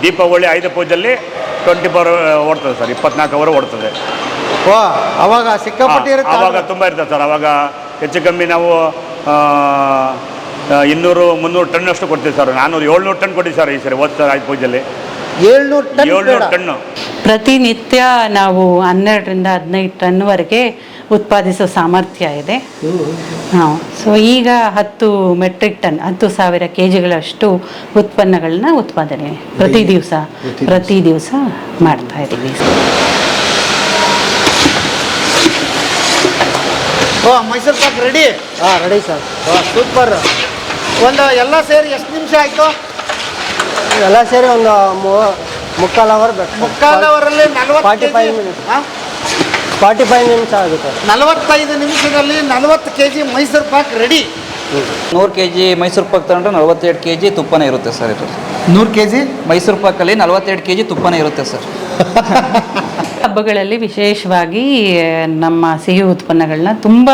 ದೀಪಾವಳಿ ಆಯುಧ ಪೂಜೆಯಲ್ಲಿ 24 ಓಡ್ತದೆ sir, 24 hour ಓಡ್ತದೆ. ಓ, ಅವಾಗ ಸಿಕ್ಕಾಪಟ್ಟೆ ಇರುತ್ತೆ. ಆವಾಗ ತುಂಬ ಇರ್ತದೆ ಸರ್. ಆವಾಗ ಹೆಚ್ಚು ಕಮ್ಮಿ ನಾವು 200-300 ಟನ್ ಅಷ್ಟು ಕೊಡ್ತೀವಿ ಸರ್. 400-700 ಟನ್ ಕೊಟ್ಟಿವಿ ಸರ್ ಈ ಸರಿ ಹೋದ ಸರ್ ಆಯುಧ ಪೂಜೆಯಲ್ಲಿ. 700 ಟನ್ನು ಪ್ರತಿನಿತ್ಯ ನಾವು 12ರಿಂದ 15 ಟನ್ವರೆಗೆ ಉತ್ಪಾದಿಸೋ ಸಾಮರ್ಥ್ಯ ಇದೆ. ಹಾಂ, ಸೊ ಈಗ 10 ಮೆಟ್ರಿಕ್ ಟನ್ 10,000 kgಗಳಷ್ಟು ಉತ್ಪನ್ನಗಳನ್ನ ಉತ್ಪಾದನೆ ಪ್ರತಿ ದಿವಸ ಮಾಡ್ತಾ ಇದ್ದೀವಿ. ಓ, ಮೈಸೂರು ಪಾಕ್ ರೆಡಿ? ಹಾಂ, ರೆಡಿ ಸರ್. ಸೂಪರ್. ಒಂದು ಎಲ್ಲ ಸೇರಿ ಎಷ್ಟು ನಿಮಿಷ ಆಯಿತು? ಎಲ್ಲ ಸೇರಿ ಒಂದು ಮುಕ್ಕಾಲು ಅವರ್ ಬೇಕು. ಮುಕ್ಕಾಲು ಅವರಲ್ಲಿ 45 ಮಿನಿಟ್ಸ್. 45 ನಿಮಿಷ ಆಗುತ್ತೆ. 45 ನಿಮಿಷದಲ್ಲಿ 40 kg Mysuru Pak ready. 100 kg Mysuru Pak ತಗೊಂಡ್ರೆ 42 kg ತುಪ್ಪನೇ ಇರುತ್ತೆ ಸರ್. ಇದು 100 kg ಮೈಸೂರು ಪಾಕಲ್ಲಿ 42 kg ತುಪ್ಪನೇ ಇರುತ್ತೆ ಸರ್. ಹಬ್ಬಗಳಲ್ಲಿ ವಿಶೇಷವಾಗಿ ನಮ್ಮ ಸಿಹಿ ಉತ್ಪನ್ನಗಳನ್ನ ತುಂಬ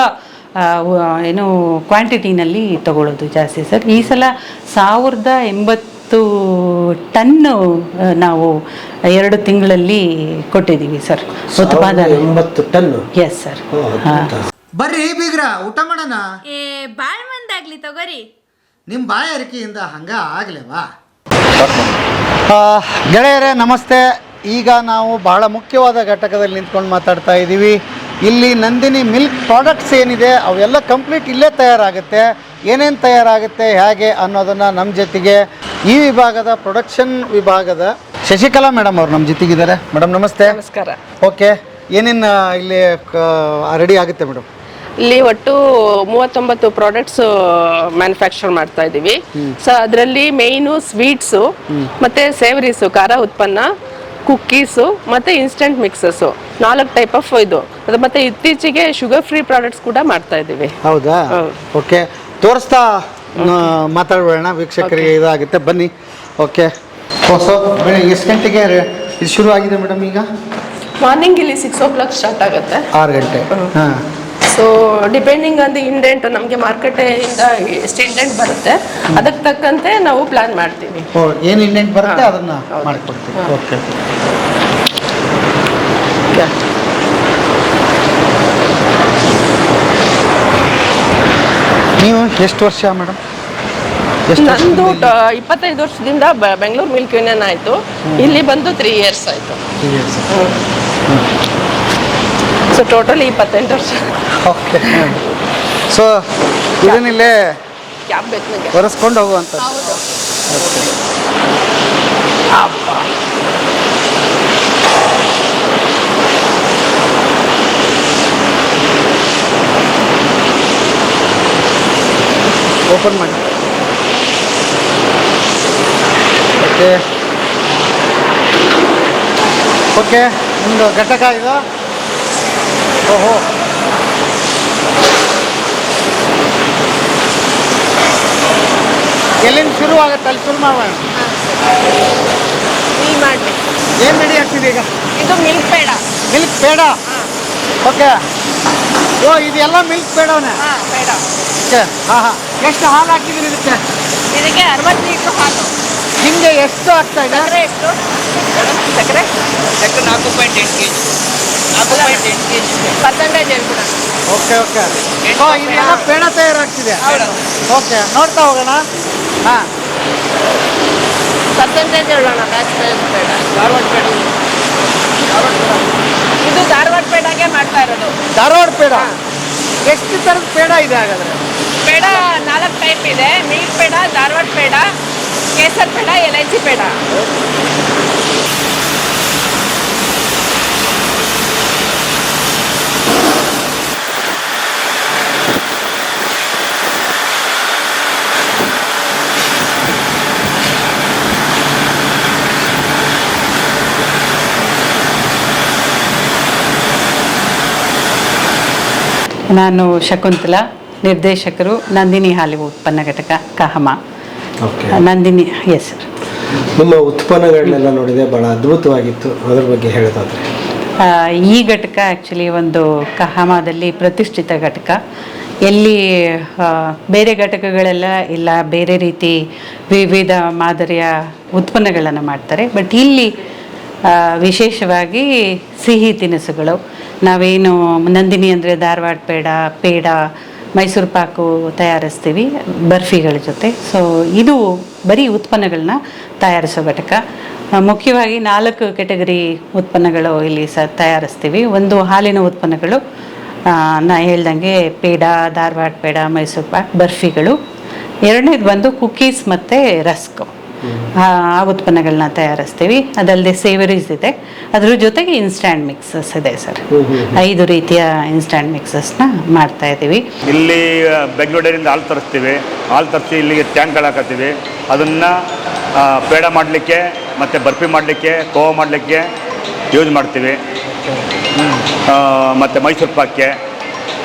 ಕ್ವಾಂಟಿಟಿನಲ್ಲಿ ತಗೊಳ್ಳೋದು ಜಾಸ್ತಿ ಸರ್. ಈ ಸಲ 1080 ಟನ್ನು ನಾವು 2 ತಿಂಗಳಲ್ಲಿ ಕೊಟ್ಟಿದ್ದೀವಿ ಸರ್ ಉತ್ಪಾದನೆ. 80 ಟನ್ನು? Yes sir. ಬರ್ರಿ ಬೀಗ್ರ, ಊಟ ಮಾಡೋಣ. ಬಾಳ್ ಮಂದಾಗ್ಲಿ ತಗೋರಿ. ನಿಮ್ಮ ಬಾಯಾರಿಕೆಯಿಂದ ಹಂಗ ಆಗ್ಲೇವಾ? ಗೆಳೆಯರೇ ನಮಸ್ತೆ. ಈಗ ನಾವು ಬಹಳ ಮುಖ್ಯವಾದ ಘಟಕದಲ್ಲಿ ನಿಂತ್ಕೊಂಡು ಮಾತಾಡ್ತಾ ಇದ್ದೀವಿ. ಇಲ್ಲಿ ನಂದಿನಿ ಮಿಲ್ಕ್ ಪ್ರಾಡಕ್ಟ್ಸ್ ಏನಿದೆ ಅವೆಲ್ಲ ಕಂಪ್ಲೀಟ್ ಇಲ್ಲೇ ತಯಾರಾಗುತ್ತೆ. ಏನೇನು ತಯಾರಾಗುತ್ತೆ ಹೇಗೆ ಅನ್ನೋದನ್ನು ನಮ್ಮ ಜೊತೆಗೆ ಈ ವಿಭಾಗದ ಪ್ರೊಡಕ್ಷನ್ ವಿಭಾಗದ ಶಶಿಕಲಾ ಮೇಡಮ್ ಅವರು ನಮ್ಮ ಜೊತೆಗಿದ್ದಾರೆ. ಮೇಡಮ್ ನಮಸ್ತೆ. ನಮಸ್ಕಾರ. ಓಕೆ, ಏನೇನು ಇಲ್ಲಿ ರೆಡಿ ಆಗುತ್ತೆ ಮೇಡಮ್? ಇಲ್ಲಿ ಒಟ್ಟು 39 ಪ್ರಾಡಕ್ಟ್ಸ್ ಮ್ಯಾನುಫ್ಯಾಕ್ಚರ್ ಮಾಡ್ತಾ ಇದ್ದೀವಿ. ಸೊ ಅದರಲ್ಲಿ ಮೇಯ್ನು ಸ್ವೀಟ್ಸು ಮತ್ತೆ ಸೇವರೀಸು, ಖಾರ ಉತ್ಪನ್ನ, ಕುಕ್ಕೀಸು ಮತ್ತೆ ಇನ್ಸ್ಟಂಟ್ ಮಿಕ್ಸಸ್ಸು, 4 ಟೈಪ್ ಆಫ್ ಇದು. ಅದು ಮತ್ತೆ ಇತ್ತೀಚೆಗೆ ಶುಗರ್ ಫ್ರೀ ಪ್ರಾಡಕ್ಟ್ಸ್ ಕೂಡ ಮಾಡ್ತಾ ಇದ್ದೀವಿ. ಹೌದಾ? ಓಕೆ, ತೋರಿಸ್ತಾ ಮಾತಾಡಬೇಡ, ವೀಕ್ಷಕರಿಗೆ ಇದಾಗುತ್ತೆ. ಬನ್ನಿ. ಓಕೆ, ಸೊ ಬೆಳಿಗ್ಗೆ ಎಷ್ಟು ಗಂಟೆಗೆ ಇದು ಶುರು ಆಗಿದೆ ಮೇಡಮ್? ಈಗ ಮಾರ್ನಿಂಗ್ ಇಲ್ಲಿ 6 o'clock ಸ್ಟಾರ್ಟ್ ಆಗುತ್ತೆ. 6 ಗಂಟೆ. ಹಾಂ. So depending on the indent, ನಮಗೆ ಮಾರ್ಕೆಟಿಂದ ಎಷ್ಟು ಇಂಡೆಂಟ್ ಬರುತ್ತೆ ಅದಕ್ಕೆ ತಕ್ಕಂತೆ ನಾವು ಪ್ಲಾನ್ ಮಾಡ್ತೀವಿ. ಏನು ಇಂಡೆಂಟ್ ಬರುತ್ತೆ ಅದನ್ನು ಮಾಡಿಕೊಡ್ತೀವಿ. ಓಕೆ. ನೀವು ಎಷ್ಟು ವರ್ಷ ಮೇಡಮ್? ನಂದು 25 ವರ್ಷದಿಂದ ಬೆಂಗಳೂರು ಮಿಲ್ಕ್ ಯೂನಿಯನ್ ಆಯಿತು. ಇಲ್ಲಿ ಬಂದು 3 years ಆಯಿತು. ಸೊ ಟೋಟಲಿ 28 ವರ್ಷ. ಓಕೆ. ಸೊ ಇದನ್ನಿಲ್ಲೇ ಕ್ಯಾಬ್ ಬೇಕು ನನಗೆ ಒರೆಸ್ಕೊಂಡು ಹೋಗುವಂಥ. ಹೌದು. ಓಪನ್ ಮಾಡಿ. ಓಕೆ ಓಕೆ, ಒಂದು ಘಟಕ ಇದು. ಓಹೋ, ಎಲ್ಲಿಂದ ಶುರು ಆಗುತ್ತೆ ಅಲ್ಲಿ ಶುರು ಮಾಡೋಣ. ಇಲ್ಲಿ ಮಾಡಬೇಕು. ಏನು ರೆಡಿ ಆಗ್ತಿದೆ ಈಗ? ಇದು milk peda. Milk peda? Okay. ಓ, ಇದೆಲ್ಲ ಮಿಲ್ಕ್ ಪೇಡವೇ? ಹಾಂ, ಪೇಡ. ಓಕೆ. ಹಾಂ ಹಾಂ. ಎಷ್ಟು ಹಾಲು ಹಾಕಿದ್ದೀರಿ ಇದಕ್ಕೆ? ಇದಕ್ಕೆ 60 ಲೀಟ್ರ್ ಹಾಲು. ಹಿಂಗೆ ಎಷ್ಟು ಆಗ್ತಾ ಇದೆ? ಸಕ್ಕರೆ ಎಷ್ಟು? ಸಕ್ಕರೆ 4.8 kg. 4.8 kg ಪರ್ಸೆಂಟೇಜ್ ಹೇಳ್ಬಿಡ. Okay okay. ಸೊ ಇದೆಲ್ಲ ಪೇಡ ತಯಾರಾಗ್ತಿದೆ? ಓಕೆ, ನೋಡ್ತಾ ಹೋಗೋಣ. ಹಾಂ, ಪರ್ಸೆಂಟೇಜ್ ಹೇಳೋಣ. ಬ್ಯಾಚ್ ಪೇಡ, ಧಾರವಾಡ ಪೇಡ. ಇದು ಧಾರವಾಡ ಪೇಡಾಗೆ ಮಾಡ್ತಾ ಇರೋದು. ಧಾರವಾಡ ಪೇಡ? ಎಷ್ಟು ಥರದ ಪೇಡ ಇದೆ ಹಾಗಾದರೆ? ಪೇಡ 4 ಟೈಪ್ ಇದೆ. ಮಿಲ್ಕ್ ಪೇಡ, ಧಾರವಾಡ ಪೇಡ, ಕೇಸರ್ ಪೇಡ, ಎಲೈಚಿ ಪೇಡ. ನಾನು ಶಕುಂತಲಾ, ನಿರ್ದೇಶಕರು, ನಂದಿನಿ ಹಾಲಿನ ಉತ್ಪನ್ನ ಘಟಕ, ಕಹಮ. ನಂದಿನಿ. Yes sir. ನಿಮ್ಮ ಉತ್ಪನ್ನಗಳನ್ನೆಲ್ಲ ನೋಡಿದೆ, ಭಾಳ ಅದ್ಭುತವಾಗಿತ್ತು. ಅದ್ರ ಬಗ್ಗೆ ಹೇಳೋದಾದ್ರೆ? ಈ ಘಟಕ ಆ್ಯಕ್ಚುಲಿ ಒಂದು ಕಹಮದಲ್ಲಿ ಪ್ರತಿಷ್ಠಿತ ಘಟಕ. ಎಲ್ಲಿ ಬೇರೆ ಘಟಕಗಳೆಲ್ಲ ಇಲ್ಲ, ಬೇರೆ ರೀತಿ ವಿವಿಧ ಮಾದರಿಯ ಉತ್ಪನ್ನಗಳನ್ನು ಮಾಡ್ತಾರೆ. ಬಟ್ ಇಲ್ಲಿ ವಿಶೇಷವಾಗಿ ಸಿಹಿ ತಿನಿಸುಗಳು, ನಾವೇನು ನಂದಿನಿ ಅಂದರೆ ಧಾರವಾಡ ಪೇಡ, ಮೈಸೂರು ಪಾಕು ತಯಾರಿಸ್ತೀವಿ ಬರ್ಫಿಗಳ ಜೊತೆ. ಸೊ ಇದು ಬರೀ ಉತ್ಪನ್ನಗಳನ್ನ ತಯಾರಿಸೋ ಘಟಕ. ಮುಖ್ಯವಾಗಿ 4 ಕೆಟಗರಿ ಉತ್ಪನ್ನಗಳು ಇಲ್ಲಿ ತಯಾರಿಸ್ತೀವಿ. ಒಂದು ಹಾಲಿನ ಉತ್ಪನ್ನಗಳು, ನಾ ಹೇಳ್ದಂಗೆ ಪೇಡ, ಧಾರವಾಡ ಪೇಡ, ಮೈಸೂರು ಪಾಕ್, ಬರ್ಫಿಗಳು. ಎರಡನೇದು ಬಂದು ಕುಕ್ಕೀಸ್ ಮತ್ತು ರಸ್ಕ್, ಆ ಉತ್ಪನ್ನಗಳನ್ನ ತಯಾರಿಸ್ತೀವಿ. ಅದಲ್ಲದೆ ಸೇವರೀಸ್ ಇದೆ, ಅದ್ರ ಜೊತೆಗೆ ಇನ್ಸ್ಟ್ಯಾಂಟ್ ಮಿಕ್ಸಸ್ ಇದೆ ಸರ್. 5 ರೀತಿಯ ಇನ್ಸ್ಟ್ಯಾಂಟ್ ಮಿಕ್ಸಸ್ನ ಮಾಡ್ತಾ ಇದ್ದೀವಿ. ಇಲ್ಲಿ ಬೆಂಗಳೂರಿನಿಂದ ಹಾಲು ತರಿಸ್ತೀವಿ. ಹಾಲು ತರಿಸಿ ಇಲ್ಲಿಗೆ ಟ್ಯಾಂಕ್ಗಳು ಹಾಕತ್ತೀವಿ. ಅದನ್ನು ಪೇಡ ಮಾಡಲಿಕ್ಕೆ ಮತ್ತು ಬರ್ಫಿ ಮಾಡಲಿಕ್ಕೆ, ಕೋವಾ ಮಾಡಲಿಕ್ಕೆ ಯೂಸ್ ಮಾಡ್ತೀವಿ. ಮತ್ತು ಮೈಸೂರು ಪಾಕ್ಗೆ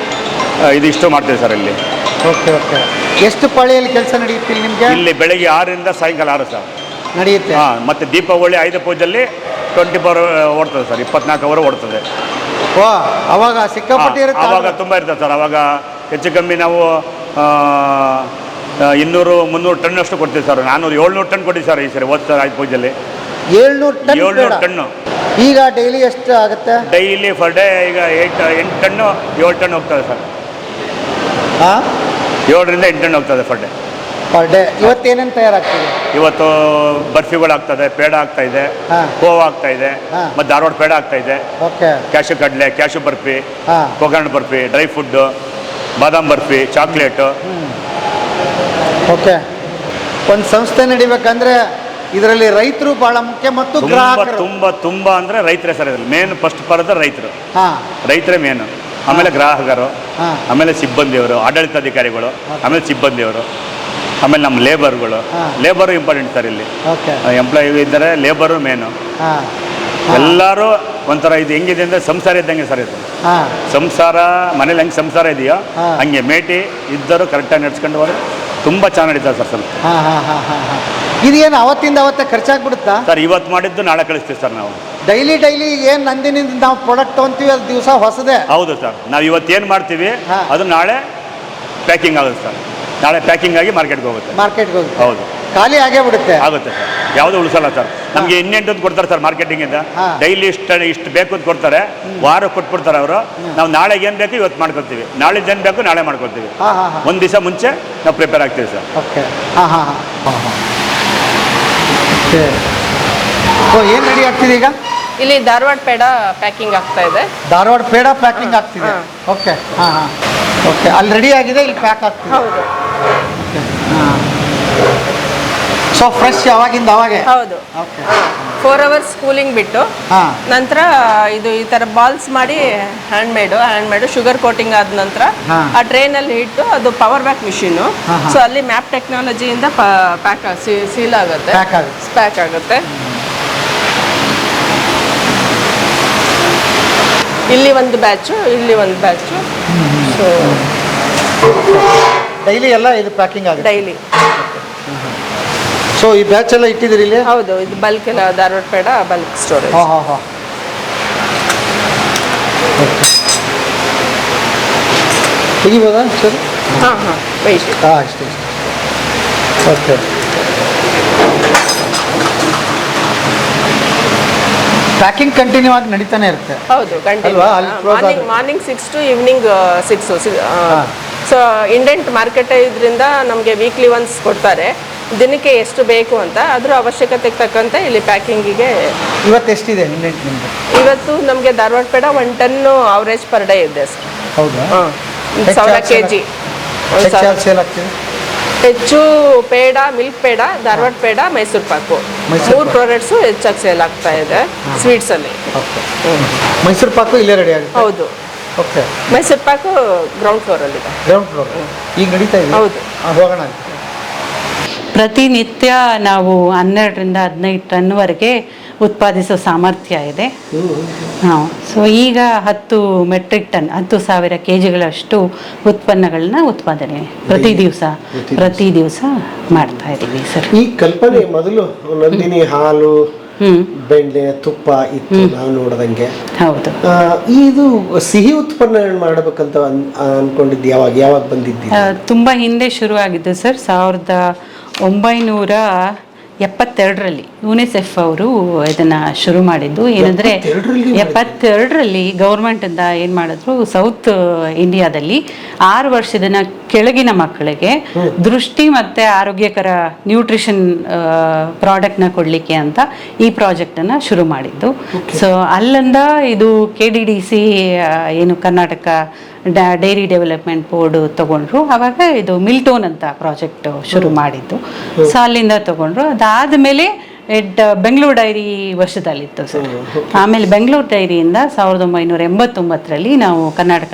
ಇದಿಷ್ಟು ಮಾಡ್ತೀವಿ ಸರ್ ಇಲ್ಲಿ. Okay okay. ಎಷ್ಟು ಪಾಳಿಯಲ್ಲಿ ಕೆಲಸ ನಡೆಯುತ್ತೆ ನಿಮಗೆ? ಇಲ್ಲಿ ಬೆಳಗ್ಗೆ 6ರಿಂದ ಸಾಯಂಕಾಲ 6 ಸರ್ ನಡೆಯುತ್ತೆ. ಮತ್ತು ದೀಪಾವಳಿ 5 ಪೂಜಲ್ಲಿ 24 ಓಡ್ತದೆ ಸರ್, 24 ಅವರ್ ಓಡ್ತದೆ. ವಾ, ಅವಾಗ ಸಿಕ್ಕಾಪಟ್ಟೆ ಇರುತ್ತೆ. ಆವಾಗ ತುಂಬ ಇರ್ತದೆ ಸರ್. ಆವಾಗ ಹೆಚ್ಚು ಕಮ್ಮಿ ನಾವು 200-300 ಟನ್ ಅಷ್ಟು ಕೊಡ್ತೀವಿ ಸರ್. 400-700 ಟನ್ ಕೊಡ್ತೀವಿ ಸರ್ ಈ ಸರಿ ಹೋದ ಸರ್ 5 ಪೂಜಲ್ಲಿ. 700 ಟನ್ನು. ಈಗ ಡೈಲಿ ಎಷ್ಟು ಆಗುತ್ತೆ? ಡೈಲಿ ಫರ್ ಡೇ ಈಗ 8 ಟನ್ನು 7 ಟನ್ ಹೋಗ್ತದೆ ಸರ್. ಹಾಂ, 7ರಿಂದ 8 ಟನ್ ಹೋಗ್ತದೆ ಫರ್ ಡೇ. Per day. ಇವತ್ತೇನೇನು ತಯಾರಾಗ್ತದೆ? ಇವತ್ತು ಬರ್ಫಿಗಳು ಆಗ್ತದೆ, ಪೇಡ ಆಗ್ತಾ ಇದೆ, ಕೋವಾ ಆಗ್ತಾ ಇದೆ, ಮತ್ತು ಧಾರವಾಡ ಪೇಡ ಆಗ್ತಾ ಇದೆ. ಓಕೆ. ಕ್ಯಾಶು ಕಡಲೆ, ಕ್ಯಾಶು ಬರ್ಫಿ, ಹಾಂ, ಕೊಕೊನಟ್ ಬರ್ಫಿ, ಡ್ರೈ ಫುಡ್ಡು, ಬಾದಾಮ್ ಬರ್ಫಿ, ಚಾಕ್ಲೇಟು. ಓಕೆ. ಒಂದು ಸಂಸ್ಥೆ ನಡಿಬೇಕಂದ್ರೆ ಇದರಲ್ಲಿ ರೈತರು ಬಹಳ ಮುಖ್ಯ ಮತ್ತು ಗ್ರಾಹಕರು ತುಂಬ ಅಂದರೆ ರೈತರೇ ಸರ್. ಇದ್ರಲ್ಲಿ ಮೇನ್ ಫಸ್ಟ್ ಬರೋದು ರೈತರು. ಹಾಂ, ರೈತರೇ ಮೇನು. ಆಮೇಲೆ ಗ್ರಾಹಕರು, ಹಾಂ, ಆಮೇಲೆ ಸಿಬ್ಬಂದಿಯವರು, ಆಡಳಿತಾಧಿಕಾರಿಗಳು, ಆಮೇಲೆ ಸಿಬ್ಬಂದಿಯವರು, ಆಮೇಲೆ ನಮ್ಮ ಲೇಬರ್ಗಳು. ಲೇಬರು ಇಂಪಾರ್ಟೆಂಟ್ ಸರ್ ಇಲ್ಲಿ. ಓಕೆ. ಎಂಪ್ಲಾಯಿ ಇದ್ದರೆ ಲೇಬರು ಮೇನು. ಹಾಂ, ಎಲ್ಲರೂ ಒಂಥರ ಇದು ಹೆಂಗಿದೆ ಅಂದರೆ ಸಂಸಾರ ಇದ್ದಂಗೆ ಸರ್ ಇದು. ಹಾಂ, ಸಂಸಾರ ಮನೇಲಿ ಹೆಂಗೆ ಸಂಸಾರ ಇದೆಯೋ ಹಂಗೆ ಮೇಟಿ ಇದ್ದರು ಕರೆಕ್ಟಾಗಿ ನಡ್ಸ್ಕೊಂಡು ಹೋದ್ರೆ ತುಂಬ ಚೆನ್ನಾಗಿ ನಡೀತಾರೆ ಸರ್. ಸ್ವಲ್ಪ ಹಾಂ ಹಾಂ ಹಾಂ ಹಾಂ ಹಾಂ. ಇದೇನು ಅವತ್ತಿಂದ ಅವತ್ತೇ ಖರ್ಚಾಗ್ಬಿಡುತ್ತಾ ಸರ್? ಇವತ್ತು ಮಾಡಿದ್ದು ನಾಳೆ ಕಳಿಸ್ತೀವಿ ಸರ್ ನಾವು. ಡೈಲಿ ಏನು ನಂದಿನಿಂದ ನಾವು ಪ್ರಾಡಕ್ಟ್ ತೊಗೊತೀವಿ ಅದು ದಿವಸ ಹೊಸದೇ. ಹೌದು ಸರ್. ನಾವು ಇವತ್ತೇನು ಮಾಡ್ತೀವಿ ಅದು ನಾಳೆ ಪ್ಯಾಕಿಂಗ್ ಆಗುತ್ತೆ ಸರ್. ನಾಳೆ ಪ್ಯಾಕಿಂಗ್ ಆಗಿ ಮಾರ್ಕೆಟ್ಗೆ ಹೋಗುತ್ತೆ. ಮಾರ್ಕೆಟ್ಗೆ ಹೋಗುತ್ತೆ. ಹೌದು, ಖಾಲಿ ಆಗೇ ಬಿಡುತ್ತೆ. ಆಗುತ್ತೆ ಸರ್. ಯಾವುದೂ ಉಳಿಸಲ್ಲ ಸರ್. ನಮಗೆ ಇನ್ನೆಂಟು ಕೊಡ್ತಾರೆ ಸರ್ ಮಾರ್ಕೆಟಿಂಗಿಂದ. ಡೈಲಿ ಇಷ್ಟು ಬೇಕು ಅಂತ ಕೊಡ್ತಾರೆ, ವಾರ ಕೊಟ್ಬಿಡ್ತಾರೆ ಅವರು. ನಾವು ನಾಳೆಗೆ ಏನು ಬೇಕು ಇವತ್ತು ಮಾಡ್ಕೊತೀವಿ, ನಾಳೆ ಏನು ಬೇಕು ನಾಳೆ ಮಾಡ್ಕೊತೀವಿ. ಹಾಂ ಹಾಂ ಹಾಂ. ಒಂದು ದಿವಸ ಮುಂಚೆ ನಾವು ಪ್ರಿಪೇರ್ ಆಗ್ತೀವಿ ಸರ್. ಓಕೆ. ಹಾಂ ಹಾಂ ಹಾಂ ಹಾಂ. ಓಕೆ. ಸೊ ಏನು ರೆಡಿ ಆಗ್ತಿದೆ ಈಗ? ಇಲ್ಲಿ ಧಾರವಾಡ ಪೇಡ ಪ್ಯಾಕಿಂಗ್ ಆಗ್ತಾ ಇದೆ. ಧಾರವಾಡ ಪೇಡ ಪ್ಯಾಕಿಂಗ್ ಆಗ್ತಿದೆ. ಓಕೆ. ಹಾಂ ಹಾಂ. ಓಕೆ. ಅಲ್ಲಿ ರೆಡಿ ಆಗಿದೆ, ಇಲ್ಲಿ ಪ್ಯಾಕ್ ಆಗ್ತಿದೆ. ಹೌದು. ಹಾಂ. ಸೊ ಫ್ರೆಶ್ ಯಾವಾಗಿಂದ ಅವಾಗೆ? ಹೌದು. ಓಕೆ. 4 ಅವರ್ಸ್ ಕೂಲಿಂಗ್ ಬಿಟ್ಟು ಹಾಂ, ನಂತರ ಇದು ಈ ಥರ ಬಾಲ್ಸ್ ಮಾಡಿ ಹ್ಯಾಂಡ್ ಶುಗರ್ ಕೋಟಿಂಗ್ ಆದ ನಂತರ ಆ ಟ್ರೇನಲ್ಲಿ ಇಟ್ಟು ಅದು ಪವರ್ ಬ್ಯಾಕ್ ಮಿಷಿನು. ಸೊ ಅಲ್ಲಿ ಮ್ಯಾಪ್ ಟೆಕ್ನಾಲಜಿಯಿಂದ ಪ್ಯಾಕ್ ಸೀಲ್ ಆಗುತ್ತೆ, ಪ್ಯಾಕ್ ಆಗುತ್ತೆ. ಇಲ್ಲಿ ಒಂದು ಬ್ಯಾಚು, ಇಲ್ಲಿ ಒಂದು ಬ್ಯಾಚು. ಸೊ ಡೈಲಿ ಎಲ್ಲ ಇದು ಪ್ಯಾಕಿಂಗ್ ಆಗುತ್ತೆ ಡೈಲಿ. ಸೊ ಈ ಬ್ಯಾಚ್ ಎಲ್ಲ ಇಟ್ಟಿದ್ದೀರಿ ಇಲ್ಲಿ? ಹೌದು, ಇದು ಬಲ್ಕ್ ಎಲ್ಲ ಧಾರವಾಡ ಪೇಡ ಬಲ್ಕ್ ಸ್ಟೋರೇಜ್. ಹಾಂ ಹಾಂ ಹಾಂ. ತೆಗಿಬೋದಾ ಸರ್? ಹಾಂ ಹಾಂ, ವೈಟ್. ಹಾಂ, ಅಷ್ಟೇ. ಓಕೆ. ಪ್ಯಾಕಿಂಗ್ ಕಂಟಿನ್ಯೂ ಆಗಿ ನಡೀತಾನೆ ಇರುತ್ತೆ. ಹೌದು, morning 6 to evening 6. So indent market ಇದರಿಂದ ನಮಗೆ ವೀಕ್ಲಿ ಒನ್ಸ್ ಕೊಡ್ತಾರೆ, ದಿನಕ್ಕೆ ಎಷ್ಟು ಬೇಕು ಅಂತ. ಅದರ ಅವಶ್ಯಕತೆಗೆ ತಕ್ಕಂತೆ ಇಲ್ಲಿ ಪ್ಯಾಕಿಂಗಿಗೆ. ಇವತ್ತು ಎಷ್ಟಿದೆ ಇಂಡೆಂಟ್ ನಿಮ್ಮದು? ಇವತ್ತು ನಮಗೆ Dharwad peda 1 ton average per day ಇದೆ ಸರ್. ಹೌದಾ? 1000 kg. ಸೇಲ್ ಆಗ್ತಿದೆ. ಹೆಚ್ಚು ಪೇಡ, ಮಿಲ್ಕ್ ಪೇಡ, ಧಾರವಾಡ ಪೇಡ, ಮೈಸೂರು ಪಾಕು, 3 ಪ್ರಾಡಕ್ಟ್ಸು ಹೆಚ್ಚಾಗಿ ಸೇಲ್ ಆಗ್ತಾ ಇದೆ ಸ್ವೀಟ್ಸಲ್ಲಿ. ಓಕೆ. ಮೈಸೂರು ಪಾಕು ಇಲ್ಲೇ ರೆಡಿ ಆಗುತ್ತೆ? ಹೌದು. ಓಕೆ. ಮೈಸೂರು ಪಾಕು ಗ್ರೌಂಡ್ ಫ್ಲೋರಲ್ಲಿದೆ. ಗ್ರೌಂಡ್ ಫ್ಲೋರ್ ಈಗ ನಡೀತಾ ಇದೆ? ಹೌದು. ಹೋಗೋಣ. ಪ್ರತಿನಿತ್ಯ ನಾವು 12ರಿಂದ 15 ಟನ್ವರೆಗೆ ಉತ್ಪಾದಿಸೋ ಸಾಮರ್ಥ್ಯ ಇದೆ. ಹಾಂ. ಸೊ ಈಗ 10 ಮೆಟ್ರಿಕ್ ಟನ್, 10,000 kgಗಳಷ್ಟು ಉತ್ಪನ್ನಗಳನ್ನ ಉತ್ಪಾದನೆ ಪ್ರತಿ ದಿವಸ ಮಾಡ್ತಾ ಇದ್ದೀವಿ ಸರ್. ಈ ಕಲ್ಪನೆ ಮೊದಲು ನಂದಿನಿ ಹಾಲು ಬೆಣ್ಣೆ ತುಪ್ಪ ಇತ್ತು ನಾವು ನೋಡ್ದಂಗೆ. ಹೌದು. ಇದು ಸಿಹಿ ಉತ್ಪನ್ನಗಳು ಮಾಡಬೇಕಂತ ಅನ್ಕೊಂಡಿದ್ದು ಯಾವಾಗ ಬಂದಿದ್ದೀವಿ? ತುಂಬ ಹಿಂದೆ ಶುರುವಾಗಿದ್ದು ಸರ್, 1972ರಲ್ಲಿ ಯುನಿಸೆಫ್ ಅವರು ಇದನ್ನು ಶುರು ಮಾಡಿದ್ದು. ಏನಂದರೆ 72ರಲ್ಲಿ ಗೌರ್ಮೆಂಟಿಂದ ಏನು ಮಾಡಿದ್ರು, ಸೌತ್ ಇಂಡಿಯಾದಲ್ಲಿ 6 ವರ್ಷದ ಕೆಳಗಿನ ಮಕ್ಕಳಿಗೆ ದೃಷ್ಟಿ ಮತ್ತು ಆರೋಗ್ಯಕರ ನ್ಯೂಟ್ರಿಷನ್ ಪ್ರಾಡಕ್ಟ್ನ ಕೊಡಲಿಕ್ಕೆ ಅಂತ ಈ ಪ್ರಾಜೆಕ್ಟನ್ನು ಶುರು ಮಾಡಿದ್ದು. ಸೊ ಅಲ್ಲಿಂದ ಇದು KDDC ಏನು ಕರ್ನಾಟಕ ಡೈರಿ ಡೆವಲಪ್ಮೆಂಟ್ ಬೋರ್ಡ್ ತಗೊಂಡ್ರು. ಆವಾಗ ಇದು ಮಿಲ್ಟೋನ್ ಅಂತ ಪ್ರಾಜೆಕ್ಟ್ ಶುರು ಮಾಡಿದ್ದು. ಸೊ ಅಲ್ಲಿಂದ ತಗೊಂಡ್ರು. ಅದಾದಮೇಲೆ ಬೆಂಗಳೂರು ಡೈರಿ ವರ್ಷದಲ್ಲಿತ್ತು ಸರ್. ಆಮೇಲೆ ಬೆಂಗಳೂರು ಡೈರಿಯಿಂದ 1989ರಲ್ಲಿ ನಾವು ಕರ್ನಾಟಕ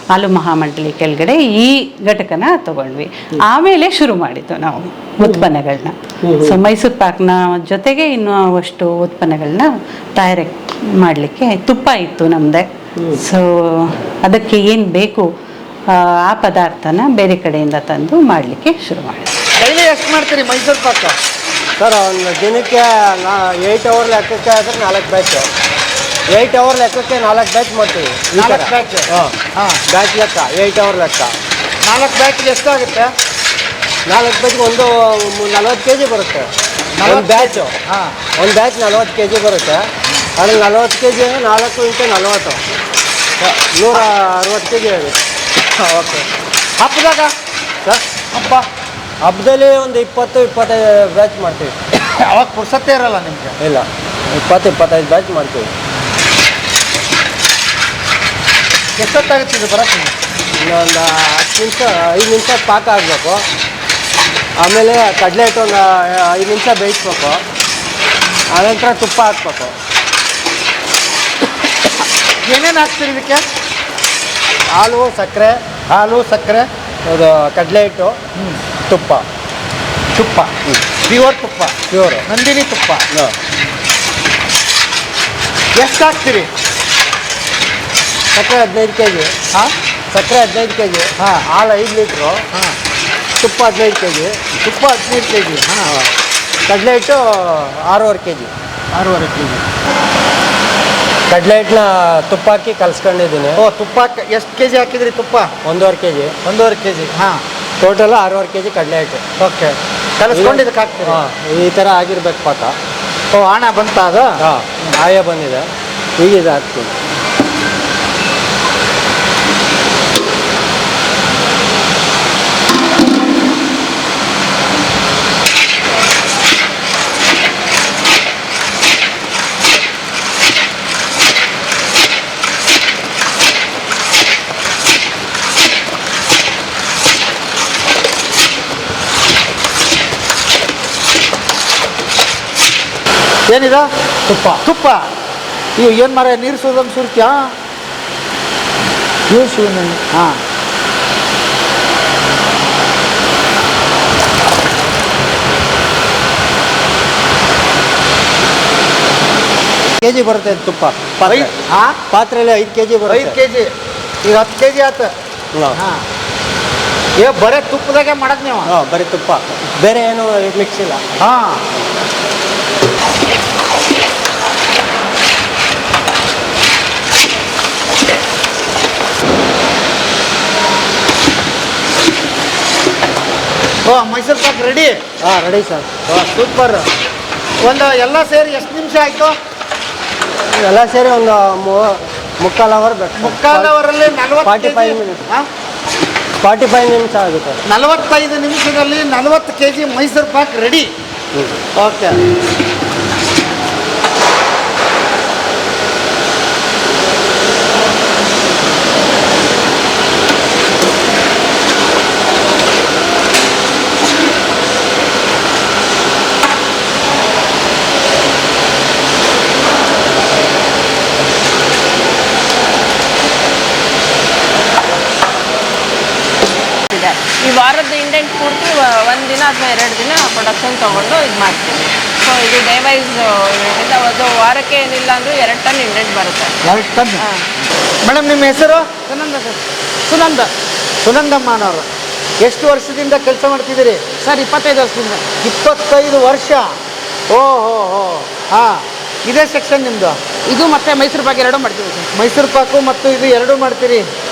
ಹಾಲು ಮಹಾಮಂಡಳಿ ಕೆಳಗಡೆ ಈ ಘಟಕನ ತಗೊಂಡ್ವಿ. ಆಮೇಲೆ ಶುರು ಮಾಡಿದ್ದು ನಾವು ಉತ್ಪನ್ನಗಳನ್ನ. ಸೊ ಮೈಸೂರು ಪಾಕ್ನ ಜೊತೆಗೆ ಇನ್ನೂ ಅಷ್ಟು ಉತ್ಪನ್ನಗಳನ್ನ ತಯಾರಿ ಮಾಡಲಿಕ್ಕೆ ತುಪ್ಪ ಇತ್ತು ನಮ್ಮದೇ. ಸೊ ಅದಕ್ಕೆ ಏನು ಬೇಕು ಆ ಪದಾರ್ಥನ ಬೇರೆ ಕಡೆಯಿಂದ ತಂದು ಮಾಡಲಿಕ್ಕೆ ಶುರು ಮಾಡಿದ್ವಿ. ಡೈಲಿ ಎಷ್ಟು ಮಾಡ್ತೀರಿ ಮೈಸೂರು ಪಾಕ? ಸರ್ ಒಂದು ದಿನಕ್ಕೆ 8 ಅವರ್ ಲೆಕ್ಕಕ್ಕೆ ಆದರೆ 4 ಬ್ಯಾಚ್. 8 ಅವರ್ ಲೆಕ್ಕಕ್ಕೆ 4 ಬ್ಯಾಚ್ ಮಾಡ್ತೀವಿ. 4 ಬ್ಯಾಚ್? ಹಾಂ, ಬ್ಯಾಚ್ ಲೆಕ್ಕ 8 ಅವರ್ ಲೆಕ್ಕ. 4 ಬ್ಯಾಚ್ಗೆ ಎಷ್ಟಾಗುತ್ತೆ? 4 ಬ್ಯಾಚ್ಗೆ ಒಂದು 40 kg ಬರುತ್ತೆ. ಒಂದು ಬ್ಯಾಚು. ಹಾಂ, ಒಂದು ಬ್ಯಾಚ್ 40 kg ಬರುತ್ತೆ. ಅದ್ರಲ್ಲಿ 40 kg 4 × 40 160 kg ಆಗುತ್ತೆ. ಓಕೆ. ಹಬ್ಬದಾಗ ಸರ್ ಹಬ್ಬದಲ್ಲಿ ಒಂದು 20-25 ಬ್ಯಾಚ್ ಮಾಡ್ತೀವಿ. ಅವಾಗ ಪುರ್ಸತ್ತೇ ಇರಲ್ಲ ನಿಮಗೆ? ಇಲ್ಲ, 20-25 ಬ್ಯಾಚ್ ಮಾಡ್ತೀವಿ. ಎಷ್ಟೊತ್ತಾಗುತ್ತೆ ಇದು ಬರೋಕ್ಕೆ? ಇನ್ನೊಂದು 10 ನಿಮಿಷ 5 ನಿಮಿಷ ಪಾಕ ಆಗಬೇಕು. ಆಮೇಲೆ ಕಡಲೆ ಹಿಟ್ಟು ಒಂದು 5 ನಿಮಿಷ ಬೇಯಿಸ್ಬೇಕು. ಆನಂತರ ತುಪ್ಪ ಹಾಕ್ಬೇಕು. ಏನೇನು ಹಾಕ್ತೀರಿ ಇದಕ್ಕೆ? ಹಾಲು, ಸಕ್ಕರೆ, ಅದು ಕಡಲೆ ಹಿಟ್ಟು, ತುಪ್ಪ ಪ್ಯೂರ್ ತುಪ್ಪ, ಪ್ಯೂರ್ ನಂದಿನಿ ತುಪ್ಪ. ಎಷ್ಟು ಹಾಕ್ತೀರಿ? ಸಕ್ಕರೆ 15 kg. ಹಾಂ, ಸಕ್ಕರೆ 15 kg. ಹಾಂ. ಹಾಲು 5 ಲೀಟ್ರು. ಹಾಂ. ತುಪ್ಪ 15 kg. ತುಪ್ಪ 15 kg. ಹಾಂ. ಕಡಲೆ ಹಿಟ್ಟು 6.5 kg. 6.5 kg. ಕಡಲೆ ಹಿಟ್ಟನ್ನ ತುಪ್ಪ ಹಾಕಿ ಕಲ್ಸ್ಕೊಂಡಿದ್ದೀನಿ. ಓ, ತುಪ್ಪ ಎಷ್ಟು kg ಹಾಕಿದ್ರಿ ತುಪ್ಪ? 1.5 kg. 1.5 kg. ಹಾಂ. ಟೋಟಲ್ 6.5 kg ಕಡಲೆ ಹಿಟ್ಟು. ಓಕೆ. ಕಲಿಸ್ಕೊಂಡು ಇದಕ್ಕೆ ಹಾಕ್ತೀರಿ? ಹಾಂ, ಈ ಥರ ಆಗಿರ್ಬೇಕು ಪಾಕ. ಓ, ಹಣ ಬಂತ ಅದು? ಹಾಂ, ಆಯ ಬಂದಿದೆ. ಈಗ ಇದು ಹಾಕ್ತೀನಿ. ಏನಿದ? ತುಪ್ಪ. ಇವು ಏನು ಮರ ನೀರು ಸುರಿದಂಗೆ ಸುರ್ತ್ಯಾ? ನೀರು ಸುರಿದಂಗೆ. ಹಾಂ. kg ಬರುತ್ತೆ ತುಪ್ಪ. ಹಾಂ, ಪಾತ್ರೆಯಲ್ಲಿ 5 kg ಬರುತ್ತೆ. 5 kg. ಈಗ 10 kg ಆಯ್ತು. ಹಾಂ. ಏ ಬರೀ ತುಪ್ಪದಾಗೆ ಮಾಡೋದು ನೀವು? ಹಾಂ, ಬರೀ ತುಪ್ಪ, ಬೇರೆ ಏನು ಮಿಕ್ಸ್ ಇಲ್ಲ. ಹಾಂ. ಓ, ಮೈಸೂರು ಪಾಕ್ ರೆಡಿ? ಹಾಂ, ರೆಡಿ ಸರ್. ಸೂಪರ್. ಒಂದು ಎಲ್ಲ ಸೇರಿ ಎಷ್ಟು ನಿಮಿಷ ಆಯಿತು? ಎಲ್ಲ ಸೇರಿ ಒಂದು 3/4 ಅವರ್ ಬೇಕು. 3/4 ಅವರಲ್ಲಿ 45 ಮಿನಿಟ್ಸ್. 45 ನಿಮಿಷ ಆಗುತ್ತೆ. 45 ನಿಮಿಷದಲ್ಲಿ 40 kg Mysuru Pak ready. Okay. ಈ ವಾರದ ಇಂಡೆಂಟ್ ಪೂರ್ತಿ ಒಂದು ದಿನ ಅಥವಾ 2 ದಿನ ಪ್ರೊಡಕ್ಷನ್ ತೊಗೊಂಡು ಇದು ಮಾಡ್ತೀವಿ. ಸೊ ಇದು ಡೇ ವೈಸ್ ಅದು ವಾರಕ್ಕೆ ಏನಿಲ್ಲ ಅಂದರೂ 2 ಟನ್ ಇಂಡೆಂಟ್ ಬರುತ್ತೆ. 2 ಟನ್. ಮೇಡಮ್, ನಿಮ್ಮ ಹೆಸರು? ಸುನಂದಮ್ಮನವರು. ಎಷ್ಟು ವರ್ಷದಿಂದ ಕೆಲಸ ಮಾಡ್ತಿದ್ದೀರಿ? ಸರ್ 25 ವರ್ಷದಿಂದ. 25 ವರ್ಷ. ಓಹೋ ಹೋ. ಹಾಂ, ಇದೇ ಸೆಕ್ಷನ್ ನಿಮ್ಮದು? ಇದು ಮತ್ತೆ ಮೈಸೂರು ಪಾಕ್ ಎರಡು ಮಾಡ್ತೀವಿ ಸರ್. ಮೈಸೂರು ಪಾಕು ಮತ್ತು ಇದು ಎರಡೂ ಮಾಡ್ತೀರಿ,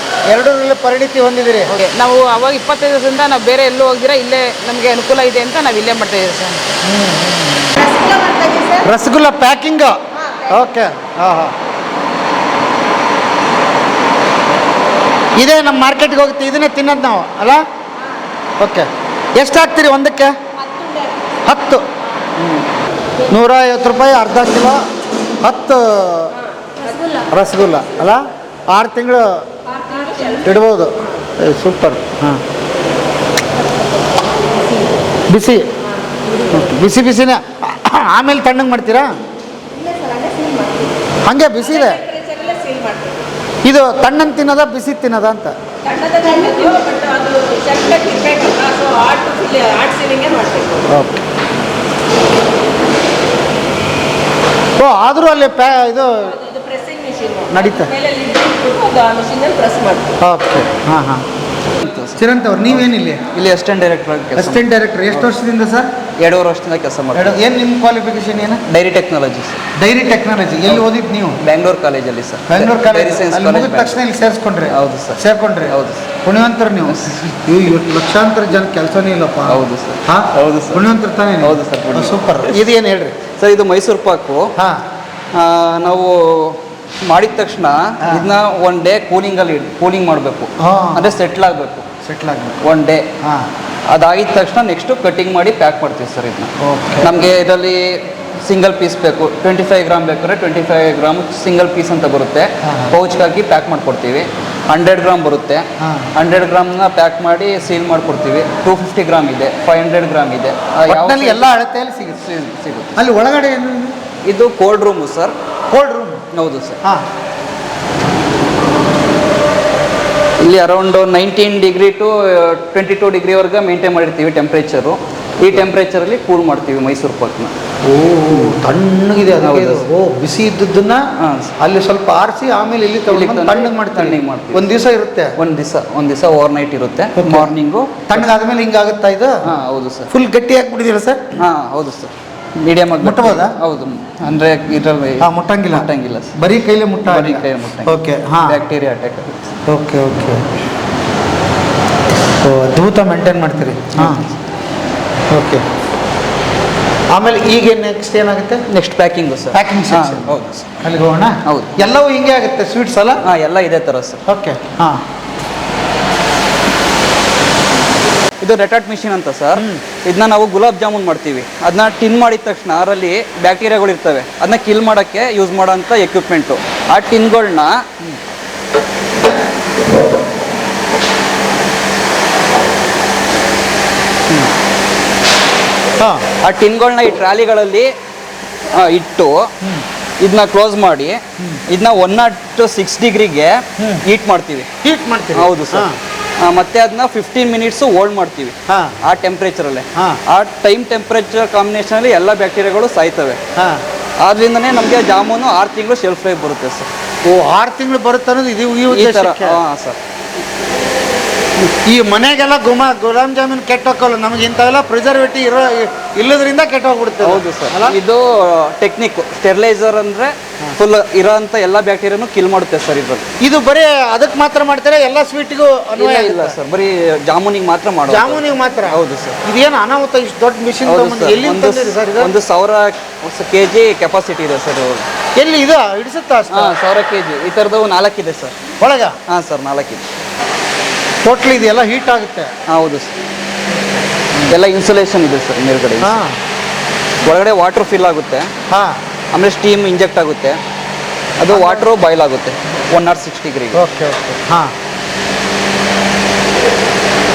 ಎರಡರಲ್ಲಿ ಪರಿಣಿತಿ ಹೊಂದಿದ್ದೀರಿ. ಓಕೆ, ನಾವು ಅವಾಗ 25 ವರ್ಷದಿಂದ ನಾವು ಬೇರೆ ಎಲ್ಲೂ ಹೋಗಿರ ಇಲ್ಲೇ ನಮಗೆ ಅನುಕೂಲ ಇದೆ ಅಂತ ನಾವು ಇಲ್ಲೇ ಮಾಡ್ತಾ ಇದ್ದೀವಿ ಸರ್. ರಸಗುಲ್ಲ ಪ್ಯಾಕಿಂಗ್. ಓಕೆ, ಹಾಂ ಹಾಂ. ಇದೇ ನಮ್ಮ ಮಾರ್ಕೆಟ್ಗೆ ಹೋಗುತ್ತೆ, ಇದನ್ನೇ ತಿನ್ನೋದು ನಾವು ಅಲ್ಲ? ಓಕೆ, ಎಷ್ಟು ಹಾಕ್ತೀರಿ ಒಂದಕ್ಕೆ? 10. 150 ರೂಪಾಯಿ ಅರ್ಧ ಕಿಲೋ 10 ರಸಗುಲ್ಲ ಅಲ್ಲ? 6 ತಿಂಗಳು ಇಡ್ಬೋದು. ಸೂಪರ್. ಹಾಂ, ಬಿಸಿ ಬಿಸಿ ಬಿಸಿನೇ. ಆಮೇಲೆ ತಣ್ಣಗೆ ಮಾಡ್ತೀರಾ? ಹಾಗೆ ಬಿಸಿ ಇದೆ. ಇದು ತಣ್ಣಗೆ ತಿನ್ನೋದ ಬಿಸಿ ತಿನ್ನೋದ ಅಂತ? ಓಕೆ. ಓ, ಆದರೂ ಅಲ್ಲಿ ಇದು ನಡೀತಾ. ಓಕೆ, ಹಾಂ ಹಾಂ. ಚಿರಂತ್ ಅವ್ರು ನೀವೇನಿಲ್ಲಿ? ಇಲ್ಲಿ ಅಸಿಸ್ಟೆಂಟ್ ಡೈರೆಕ್ಟರ್ ಆಗಿ ಕೆಲಸ ಅಸಿಸ್ಟೆಂಟ್ ಡೈರೆಕ್ಟರ್. ಎಷ್ಟು ವರ್ಷದಿಂದ ಸರ್? 2.5 ವರ್ಷದಿಂದ ಕೆಲಸ ಮಾಡ್ತೀನಿ. ಏನು ನಿಮ್ಮ ಕ್ವಾಲಿಫಿಕೇಶನ್ ಏನು? Dairy technology sir. Dairy technology. ಎಲ್ಲಿ ಓದಿದ್ದು ನೀವು? ಬ್ಯಾಂಗ್ಳೂರ್ ಕಾಲೇಜಲ್ಲಿ sir. Bengaluru college. Dairy science ಅಲ್ಲಿ ಮುಗಿದ ತಕ್ಷಣ ಇಲ್ಲಿ ಸೇರಿಸ್ಕೊಂಡ್ರಿ? ಹೌದು ಸರ್. ಸೇರ್ಕೊಂಡ್ರಿ? ಹೌದು ಸರ್. ಪುಣ್ಯವಂತರು ನೀವು. ಇವು ಲಕ್ಷಾಂತರ ಜನ ಕೆಲಸನೇ ಇಲ್ಲಪ್ಪ. ಹೌದು ಸರ್. ಹಾಂ, ಹೌದು ಸರ್. ಪುಣ್ಯವಂತರು ತಾನೇ? ಹೌದು ಸರ್, ಪುಣ್ಯ. ಸೂಪರ್. ಇದೇನು ಹೇಳ್ರಿ ಸರ್, ಇದು ಮೈಸೂರು ಪಾಕು. ಹಾಂ, ನಾವು ಮಾಡಿದ ತಕ್ಷಣ ಇದನ್ನ 1 ಡೇ ಕೂಲಿಂಗ್ ಮಾಡಬೇಕು. ಹಾಂ. ಅಂದರೆ ಸೆಟ್ಲ್ ಆಗಬೇಕು. ಸೆಟ್ಲ್ ಆಗಬೇಕು 1 ಡೇ. ಹಾಂ. ಅದಾಗಿದ ತಕ್ಷಣ ನೆಕ್ಸ್ಟು ಕಟಿಂಗ್ ಮಾಡಿ ಪ್ಯಾಕ್ ಮಾಡ್ತೀವಿ ಸರ್ ಇದನ್ನ. ಓಕೆ. ನಮಗೆ ಇದರಲ್ಲಿ ಸಿಂಗಲ್ ಪೀಸ್ ಬೇಕು, 25 ಗ್ರಾಮ್ ಬೇಕಾದ್ರೆ 25 ಗ್ರಾಮ್ ಸಿಂಗಲ್ ಪೀಸ್ ಅಂತ ಬರುತ್ತೆ. ಪೌಚ್ಗೆ ಹಾಕಿ ಪ್ಯಾಕ್ ಮಾಡಿಕೊಡ್ತೀವಿ. 100 ಗ್ರಾಮ್ ಬರುತ್ತೆ. 100 ಗ್ರಾಮ್ನ ಪ್ಯಾಕ್ ಮಾಡಿ ಸೀಲ್ ಮಾಡಿಕೊಡ್ತೀವಿ. 250 ಗ್ರಾಮ್ ಇದೆ, 500 ಗ್ರಾಮ್ ಇದೆ. ಒಟ್ಟಿನಲ್ಲಿ ಎಲ್ಲ ಅಳತೆಯಲ್ಲಿ ಸಿಗುತ್ತೆ. ಸಿಗುತ್ತೆ. ಅಲ್ಲಿ ಒಳಗಡೆ ಏನು? ಇದು cold room sir. Cold room. ಹೌದು ಸರ್. ಹಾಂ. ಇಲ್ಲಿ ಅರೌಂಡ್ 19 ಡಿಗ್ರಿ ಟು 22 ಡಿಗ್ರಿವರೆಗೆ ಮೇಂಟೈನ್ ಮಾಡಿರ್ತೀವಿ ಟೆಂಪ್ರೇಚರು. ಈ ಟೆಂಪ್ರೇಚರಲ್ಲಿ ಕೂಲ್ ಮಾಡ್ತೀವಿ ಮೈಸೂರು ಪಾಕ್ನ. ಓ, ತಣ್ಣಗಿದೆ ಅದು. ಹೌದು. ಓ, ಬಿಸಿ ಇದ್ದದ್ದನ್ನ ಹಾಂ. ಅಲ್ಲಿ ಸ್ವಲ್ಪ ಆರಿಸಿ ಆಮೇಲೆ ಇಲ್ಲಿ ತಗೊಂಡು ತಣ್ಣಗೆ ಮಾಡ್ತೀವಿ. ಒಂದು ದಿವಸ ಇರುತ್ತೆ? ಒಂದು ದಿವಸ ಓವರ್ ನೈಟ್ ಇರುತ್ತೆ. ಮಾರ್ನಿಂಗು ತಣ್ಣಗಾದ್ಮೇಲೆ ಹಿಂಗಾಗುತ್ತಾ ಇದು? ಹಾಂ, ಹೌದು ಸರ್. ಫುಲ್ ಗಟ್ಟಿ ಹಾಕ್ಬಿಟ್ಟಿದ್ದೀರಾ ಸರ್? ಹಾಂ, ಹೌದು ಸರ್. ಮೀಡಿಯಮ್ ಆಗಿ ಮುಟ್ಟಬಹುದಾ? ಹೌದು, ಅಂದರೆ ಇದರಲ್ಲಿ ಮುಟ್ಟಂಗಿಲ್ಲ. ಮುಟ್ಟಂಗಿಲ್ಲ ಸರ್. ಬರೀ ಕೈಲೇ ಬರೀ ಕೈ ಮುಟ್ಟಂಗಿಲ್ಲ. ಓಕೆ. ಹಾಂ, ಬ್ಯಾಕ್ಟೀರಿಯಾ ಅಟ್ಯಾಕ್ ಆಗುತ್ತೆ. Okay okay. ಓ, ಅದ್ಭುತ ಮೇಂಟೈನ್ ಮಾಡ್ತೀರಿ. ಹಾಂ, ಓಕೆ. ಆಮೇಲೆ ಈಗ ನೆಕ್ಸ್ಟ್ ಏನಾಗುತ್ತೆ? Next packing sir. Packing section. ಹೌದು ಸರ್. ಅಲ್ಲಿಗೆ ಹೋಗೋಣ? ಹೌದು. ಎಲ್ಲವೂ ಹಿಂಗೆ ಆಗುತ್ತೆ ಸ್ವೀಟ್ಸ್ ಅಲ್ಲ? ಹಾಂ, ಎಲ್ಲ ಇದೇ ಥರ ಸರ್. ಓಕೆ. ಹಾಂ. ಇದು ರೆಟಾಟ್ ಮಿಷಿನ್ ಅಂತ ಸರ್. ಇದನ್ನ ನಾವು ಗುಲಾಬ್ ಜಾಮೂನ್ ಮಾಡ್ತೀವಿ. ಅದನ್ನ ಟಿನ್ ಮಾಡಿದ ತಕ್ಷಣ ಅದರಲ್ಲಿ ಬ್ಯಾಕ್ಟೀರಿಯಾಗಳು ಇರ್ತವೆ. ಅದನ್ನ ಕಿಲ್ ಮಾಡೋಕ್ಕೆ ಯೂಸ್ ಮಾಡೋಂಥ ಎಕ್ವಿಪ್ಮೆಂಟು. ಆ ಟಿನ್ಗಳನ್ನ ಆ ಟಿನ್ಗಳನ್ನ ಈ ಟ್ರಾಲಿಗಳಲ್ಲಿ ಇಟ್ಟು ಇದನ್ನ ಕ್ಲೋಸ್ ಮಾಡಿ ಇದನ್ನ 106 ಡಿಗ್ರಿಗೆ ಹೀಟ್ ಮಾಡ್ತೀವಿ. ಹೀಟ್ ಮಾಡ್ತೀವಿ? ಹೌದು ಸರ್. ಮತ್ತೆ ಅದನ್ನ 15 ಮಿನಿಟ್ಸು ಹೋಲ್ಡ್ ಮಾಡ್ತೀವಿ ಆ ಟೆಂಪ್ರೇಚರಲ್ಲೇ. ಆ ಟೈಮ್ ಟೆಂಪ್ರೇಚರ್ ಕಾಂಬಿನೇಷನಲ್ಲಿ ಎಲ್ಲ ಬ್ಯಾಕ್ಟೀರಿಯಾಗಳು ಸಾಯ್ತವೆ. ಆದ್ರಿಂದನೇ ನಮಗೆ ಜಾಮೂನು 6 ತಿಂಗಳು ಶೆಲ್ಫ್ ಲೈಫ್ ಬರುತ್ತೆ ಸರ್. ಓ, 6 ತಿಂಗಳು ಬರುತ್ತೆ ಅನ್ನೋದು ಇದು ಈ ಈ ಥರ. ಉದ್ದೇಶಕ್ಕೆ? ಹಾಂ ಸರ್. ಈ ಮನೆಗೆಲ್ಲ ಗುಲಾಬ್ ಜಾಮೂನ್ ಕೆಟ್ಟೋಗಲ್ಲ. ನಮಗೆ ಇಂಥವೆಲ್ಲ ಪ್ರಿಸರ್ವೇಟಿವ್ ಇಲ್ಲದ್ರಿಂದ ಕೆಟ್ಟೋಗ್ಬಿಡುತ್ತೆ. ಹೌದು ಸರ್. ಇದು ಟೆಕ್ನಿಕ್. ಸ್ಟೆರಿಲೈಸರ್ ಅಂದ್ರೆ ಫುಲ್ ಇರೋಂಥ ಎಲ್ಲ ಬ್ಯಾಕ್ಟೀರಿಯಾನು ಕಿಲ್ ಮಾಡುತ್ತೆ ಸರ್ ಇದ್ರಲ್ಲಿ. ಇದು ಬರೀ ಅದಕ್ಕೆ ಮಾತ್ರ ಮಾಡ್ತಾರೆ? ಎಲ್ಲ ಸ್ವೀಟಿಗೂ ಇಲ್ಲ ಸರ್, ಬರೀ ಜಾಮೂನಿಗೆ ಮಾತ್ರ ಮಾಡೋದು. ಜಾಮೂನಿಗೆ ಮಾತ್ರ? ಹೌದು ಸರ್. ಇದೇನು ಅನಾಹುತ ಇಷ್ಟು ದೊಡ್ಡ ಮಿಷಿನ್ ಎಲ್ಲಿಂದ ತಂದಿರಿ ಸರ್? 1000 kg ಕೆಪಾಸಿಟಿ ಇದೆ ಸರ್. ಎಲ್ಲಿ ಇದು ಹಿಡಿಸುತ್ತಾ? 1000 kg. ಈ ಥರದವು 4 ಇದೆ ಸರ್ ಒಳಗ? ಹಾಂ ಸರ್, 4 ಇದೆ. ಟೋಟ್ಲಿ ಇದೆಲ್ಲ ಹೀಟ್ ಆಗುತ್ತೆ? ಹೌದು ಸರ್. ಎಲ್ಲ ಇನ್ಸುಲೇಷನ್ ಇದೆ ಸರ್ ಮೇಲ್ಗಡೆ. ಹಾಂ. ಒಳಗಡೆ ವಾಟರ್ ಫಿಲ್ ಆಗುತ್ತೆ. ಹಾಂ. ಆಮೇಲೆ ಸ್ಟೀಮ್ ಇಂಜೆಕ್ಟ್ ಆಗುತ್ತೆ. ಅದು ವಾಟರು ಬಾಯ್ಲ್ ಆಗುತ್ತೆ 106 ಡಿಗ್ರಿ. Okay okay. ಹಾಂ.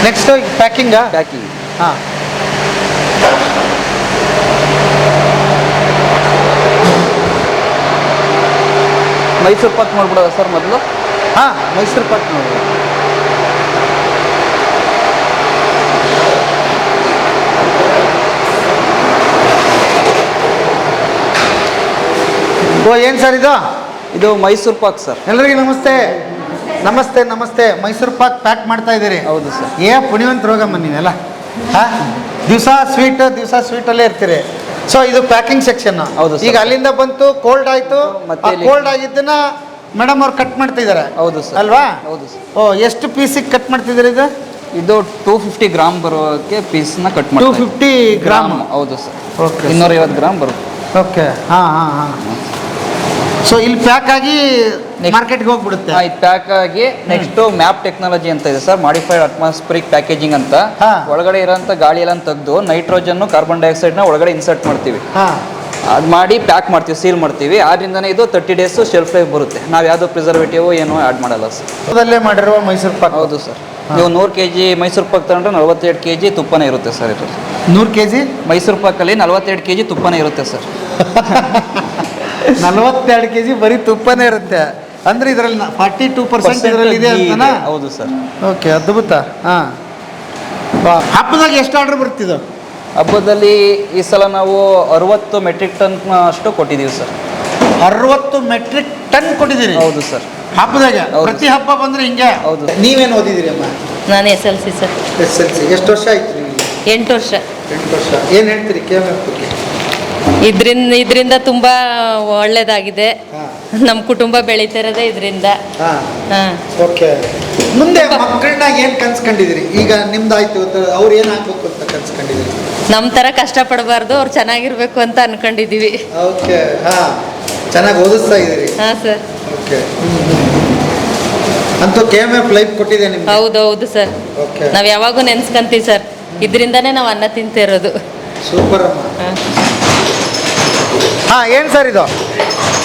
ನೆಕ್ಸ್ಟ್ ಪ್ಯಾಕಿಂಗಾ? ಪ್ಯಾಕಿಂಗ್. ಹಾಂ. ಮೈಸೂರು ಪಾಕ್ ಮಾಡ್ಬಿಡೋದ ಸರ್ ಮೊದಲು? ಹಾಂ, ಮೈಸೂರು ಪಾಕ್ ನೋಡಿ. ಓ, ಏನು ಸರ್ ಇದು? ಇದು ಮೈಸೂರು ಪಾಕ್ ಸರ್. ಎಲ್ಲರಿಗೂ ನಮಸ್ತೆ. ನಮಸ್ತೆ ನಮಸ್ತೆ. ಮೈಸೂರು ಪಾಕ್ ಪ್ಯಾಕ್ ಮಾಡ್ತಾ ಇದ್ದೀರಿ? ಹೌದು ಸರ್. ಪುಣ್ಯವಂತ ರೋಗಮ್ಮ ನೀವೆಲ್ಲ. ಹಾಂ, ದಿವಸ ಸ್ವೀಟಲ್ಲೇ ಇರ್ತೀರಿ. ಸೊ ಇದು ಪ್ಯಾಕಿಂಗ್ ಸೆಕ್ಷನ್. ಹೌದು sir. ಈಗ ಅಲ್ಲಿಂದ ಬಂತು, ಕೋಲ್ಡ್ ಆಯ್ತು, ಮತ್ತೆ ಇಲ್ಲಿ- ಕೋಲ್ಡ್ ಆಗಿದ್ದನ್ನ ಮೇಡಮ್ ಅವ್ರು ಕಟ್ ಮಾಡ್ತಿದ್ದಾರೆ ಹೌದು ಸರ್. ಅಲ್ವಾ? ಹೌದು ಸರ್. ಓ, ಎಷ್ಟು ಪೀಸಿಗೆ ಕಟ್ ಮಾಡ್ತಿದ್ದಾರೆ ಇದು? ಇದು 250 ಗ್ರಾಮ್ ಬರೋಕ್ಕೆ ಪೀಸ್ನ ಕಟ್ ಮಾಡಿ 250 ಗ್ರಾಮ್. ಹೌದು ಸರ್. ಓಕೆ, 250 ಗ್ರಾಮ್ ಬರುತ್ತೆ. ಓಕೆ. ಹಾಂ ಹಾಂ ಹಾಂ. ಸೊ ಇಲ್ಲಿ ಪ್ಯಾಕ್ ಆಗಿ ಮಾರ್ಕೆಟ್ಗೆ ಹೋಗ್ಬಿಡುತ್ತೆ. ಇದು ಪ್ಯಾಕ್ ಆಗಿ ನೆಕ್ಸ್ಟ್ ಮ್ಯಾಪ್ ಟೆಕ್ನಾಲಜಿ ಅಂತ ಇದೆ ಸರ್, ಮಾಡಿಫೈಡ್ ಅಟ್ಮಾಸ್ಫಿರಿಕ್ ಪ್ಯಾಕೇಜಿಂಗ್ ಅಂತ. ಹಾ. ಒಳಗಡೆ ಇರೋಂಥ ಗಾಳಿ ಎಲ್ಲ ತೆಗೆದು ನೈಟ್ರೋಜನ್ ಕಾರ್ಬನ್ ಡೈಆಕ್ಸೈಡ್ನ ಒಳಗಡೆ ಇನ್ಸರ್ಟ್ ಮಾಡ್ತೀವಿ. ಹಾಂ, ಅದು ಮಾಡಿ ಪ್ಯಾಕ್ ಮಾಡ್ತೀವಿ, ಸೀಲ್ ಮಾಡ್ತೀವಿ. ಆದ್ರಿಂದನೇ ಇದು 30 ಡೇಸ್ ಶೆಲ್ಫ್ ಲೈಫ್ ಬರುತ್ತೆ. ನಾವು ಯಾವುದೋ ಪ್ರಿಸರ್ವೇಟಿವ್ ಏನೂ ಆ್ಯಡ್ ಮಾಡಲ್ಲ ಸರ್. ಅದಲ್ಲೇ ಮಾಡಿರುವ ಮೈಸೂರು ಪಾಕ್. ಹೌದು ಸರ್. ನೀವು 100 kg ಮೈಸೂರು ಪಾಕ್ ತಗೊಂಡ್ರೆ 42 kg ತುಪ್ಪನೇ ಇರುತ್ತೆ ಸರ್. ಇದು 100 kg ಮೈಸೂರು ಪಾಕಲ್ಲಿ 42 kg ತುಪ್ಪನೇ ಇರುತ್ತೆ ಸರ್. 42 kg ಬರೀ ತುಪ್ಪನೇ ಇರುತ್ತೆ ಅಂದ್ರೆ ಇದರಲ್ಲಿ 42% ಇದರಲ್ಲಿ ಇದೆ ಅಂತನಾ? ಹೌದು ಸರ್. ಓಕೆ, ಅದ್ಭುತ. ಹಾಂ, ಹಬ್ಬದಾಗ ಎಷ್ಟು ಆರ್ಡರ್ ಬರ್ತಿದ್ದು? ಹಬ್ಬದಲ್ಲಿ ಈ ಸಲ ನಾವು 60 ಮೆಟ್ರಿಕ್ ಟನ್ ಅಷ್ಟು ಕೊಟ್ಟಿದ್ದೀವಿ ಸರ್. 60 ಮೆಟ್ರಿಕ್ ಟನ್ ಕೊಟ್ಟಿದ್ದೀರಿ? ಹೌದು ಸರ್. ಹಬ್ಬದಾಗ ಹೌದು. ಪ್ರತಿ ಹಬ್ಬ ಬಂದ್ರೆ ಹಿಂಗೆ? ಹೌದು. ನೀವೇನು ಓದಿದಿರಿ ಅಮ್ಮ? ನಾನು SLC ಸರ್. SLC. ಎಷ್ಟು ವರ್ಷ ಆಯ್ತು ನಿಮಗೆ? 8 ವರ್ಷ. 8 ವರ್ಷ. ಏನು ಹೇಳ್ತೀರಿ KMF ಬಗ್ಗೆ? ಇದರಿಂದ ತುಂಬ ಒಳ್ಳೇದಾಗಿದೆ. ನಮ್ಮ ಕುಟುಂಬ ಬೆಳೀತಿರೋದೇ ಇದರಿಂದ. ಹಾಂ, ಹಾಂ. ಓಕೆ. ಮುಂದೆ ಮಕ್ಕಳನ್ನ ಏನು ಕನ್ಸ್ಕೊಂಡಿದ್ದೀರಿ? ಈಗ ನಿಮ್ದಾಯ್ತು, ಅವ್ರು ಏನು ಆಗ್ಬೇಕು ಅಂತ ಕನ್ಸ್ಕೊಂಡಿದ್ದೀರಿ? ನಮ್ಮ ಥರ ಕಷ್ಟಪಡಬಾರ್ದು, ಅವ್ರು ಚೆನ್ನಾಗಿರ್ಬೇಕು ಅಂತ ಅನ್ಕೊಂಡಿದ್ದೀವಿ. ಓಕೆ. ಹಾಂ, ಚೆನ್ನಾಗಿ ಓದಿಸ್ತಾ ಇದ್ದೀರಿ? ಹಾಂ ಸರ್. ಓಕೆ. ಅಂತೂ KMF ಲೈಫ್ ಕೊಟ್ಟಿದೆ ನಿಮ್ಗೆ? ಹೌದು ಸರ್. ಓಕೆ. ನಾವು ಯಾವಾಗೂ ನೆನ್ಸ್ಕೊಂತೀವಿ ಸರ್, ಇದರಿಂದನೇ ನಾವು ಅನ್ನ ತಿಂತಿರೋದು. ಸೂಪರ್ ಅಮ್ಮ. ಹಾಂ. ಹಾಂ, ಏನು ಸರ್ ಇದು?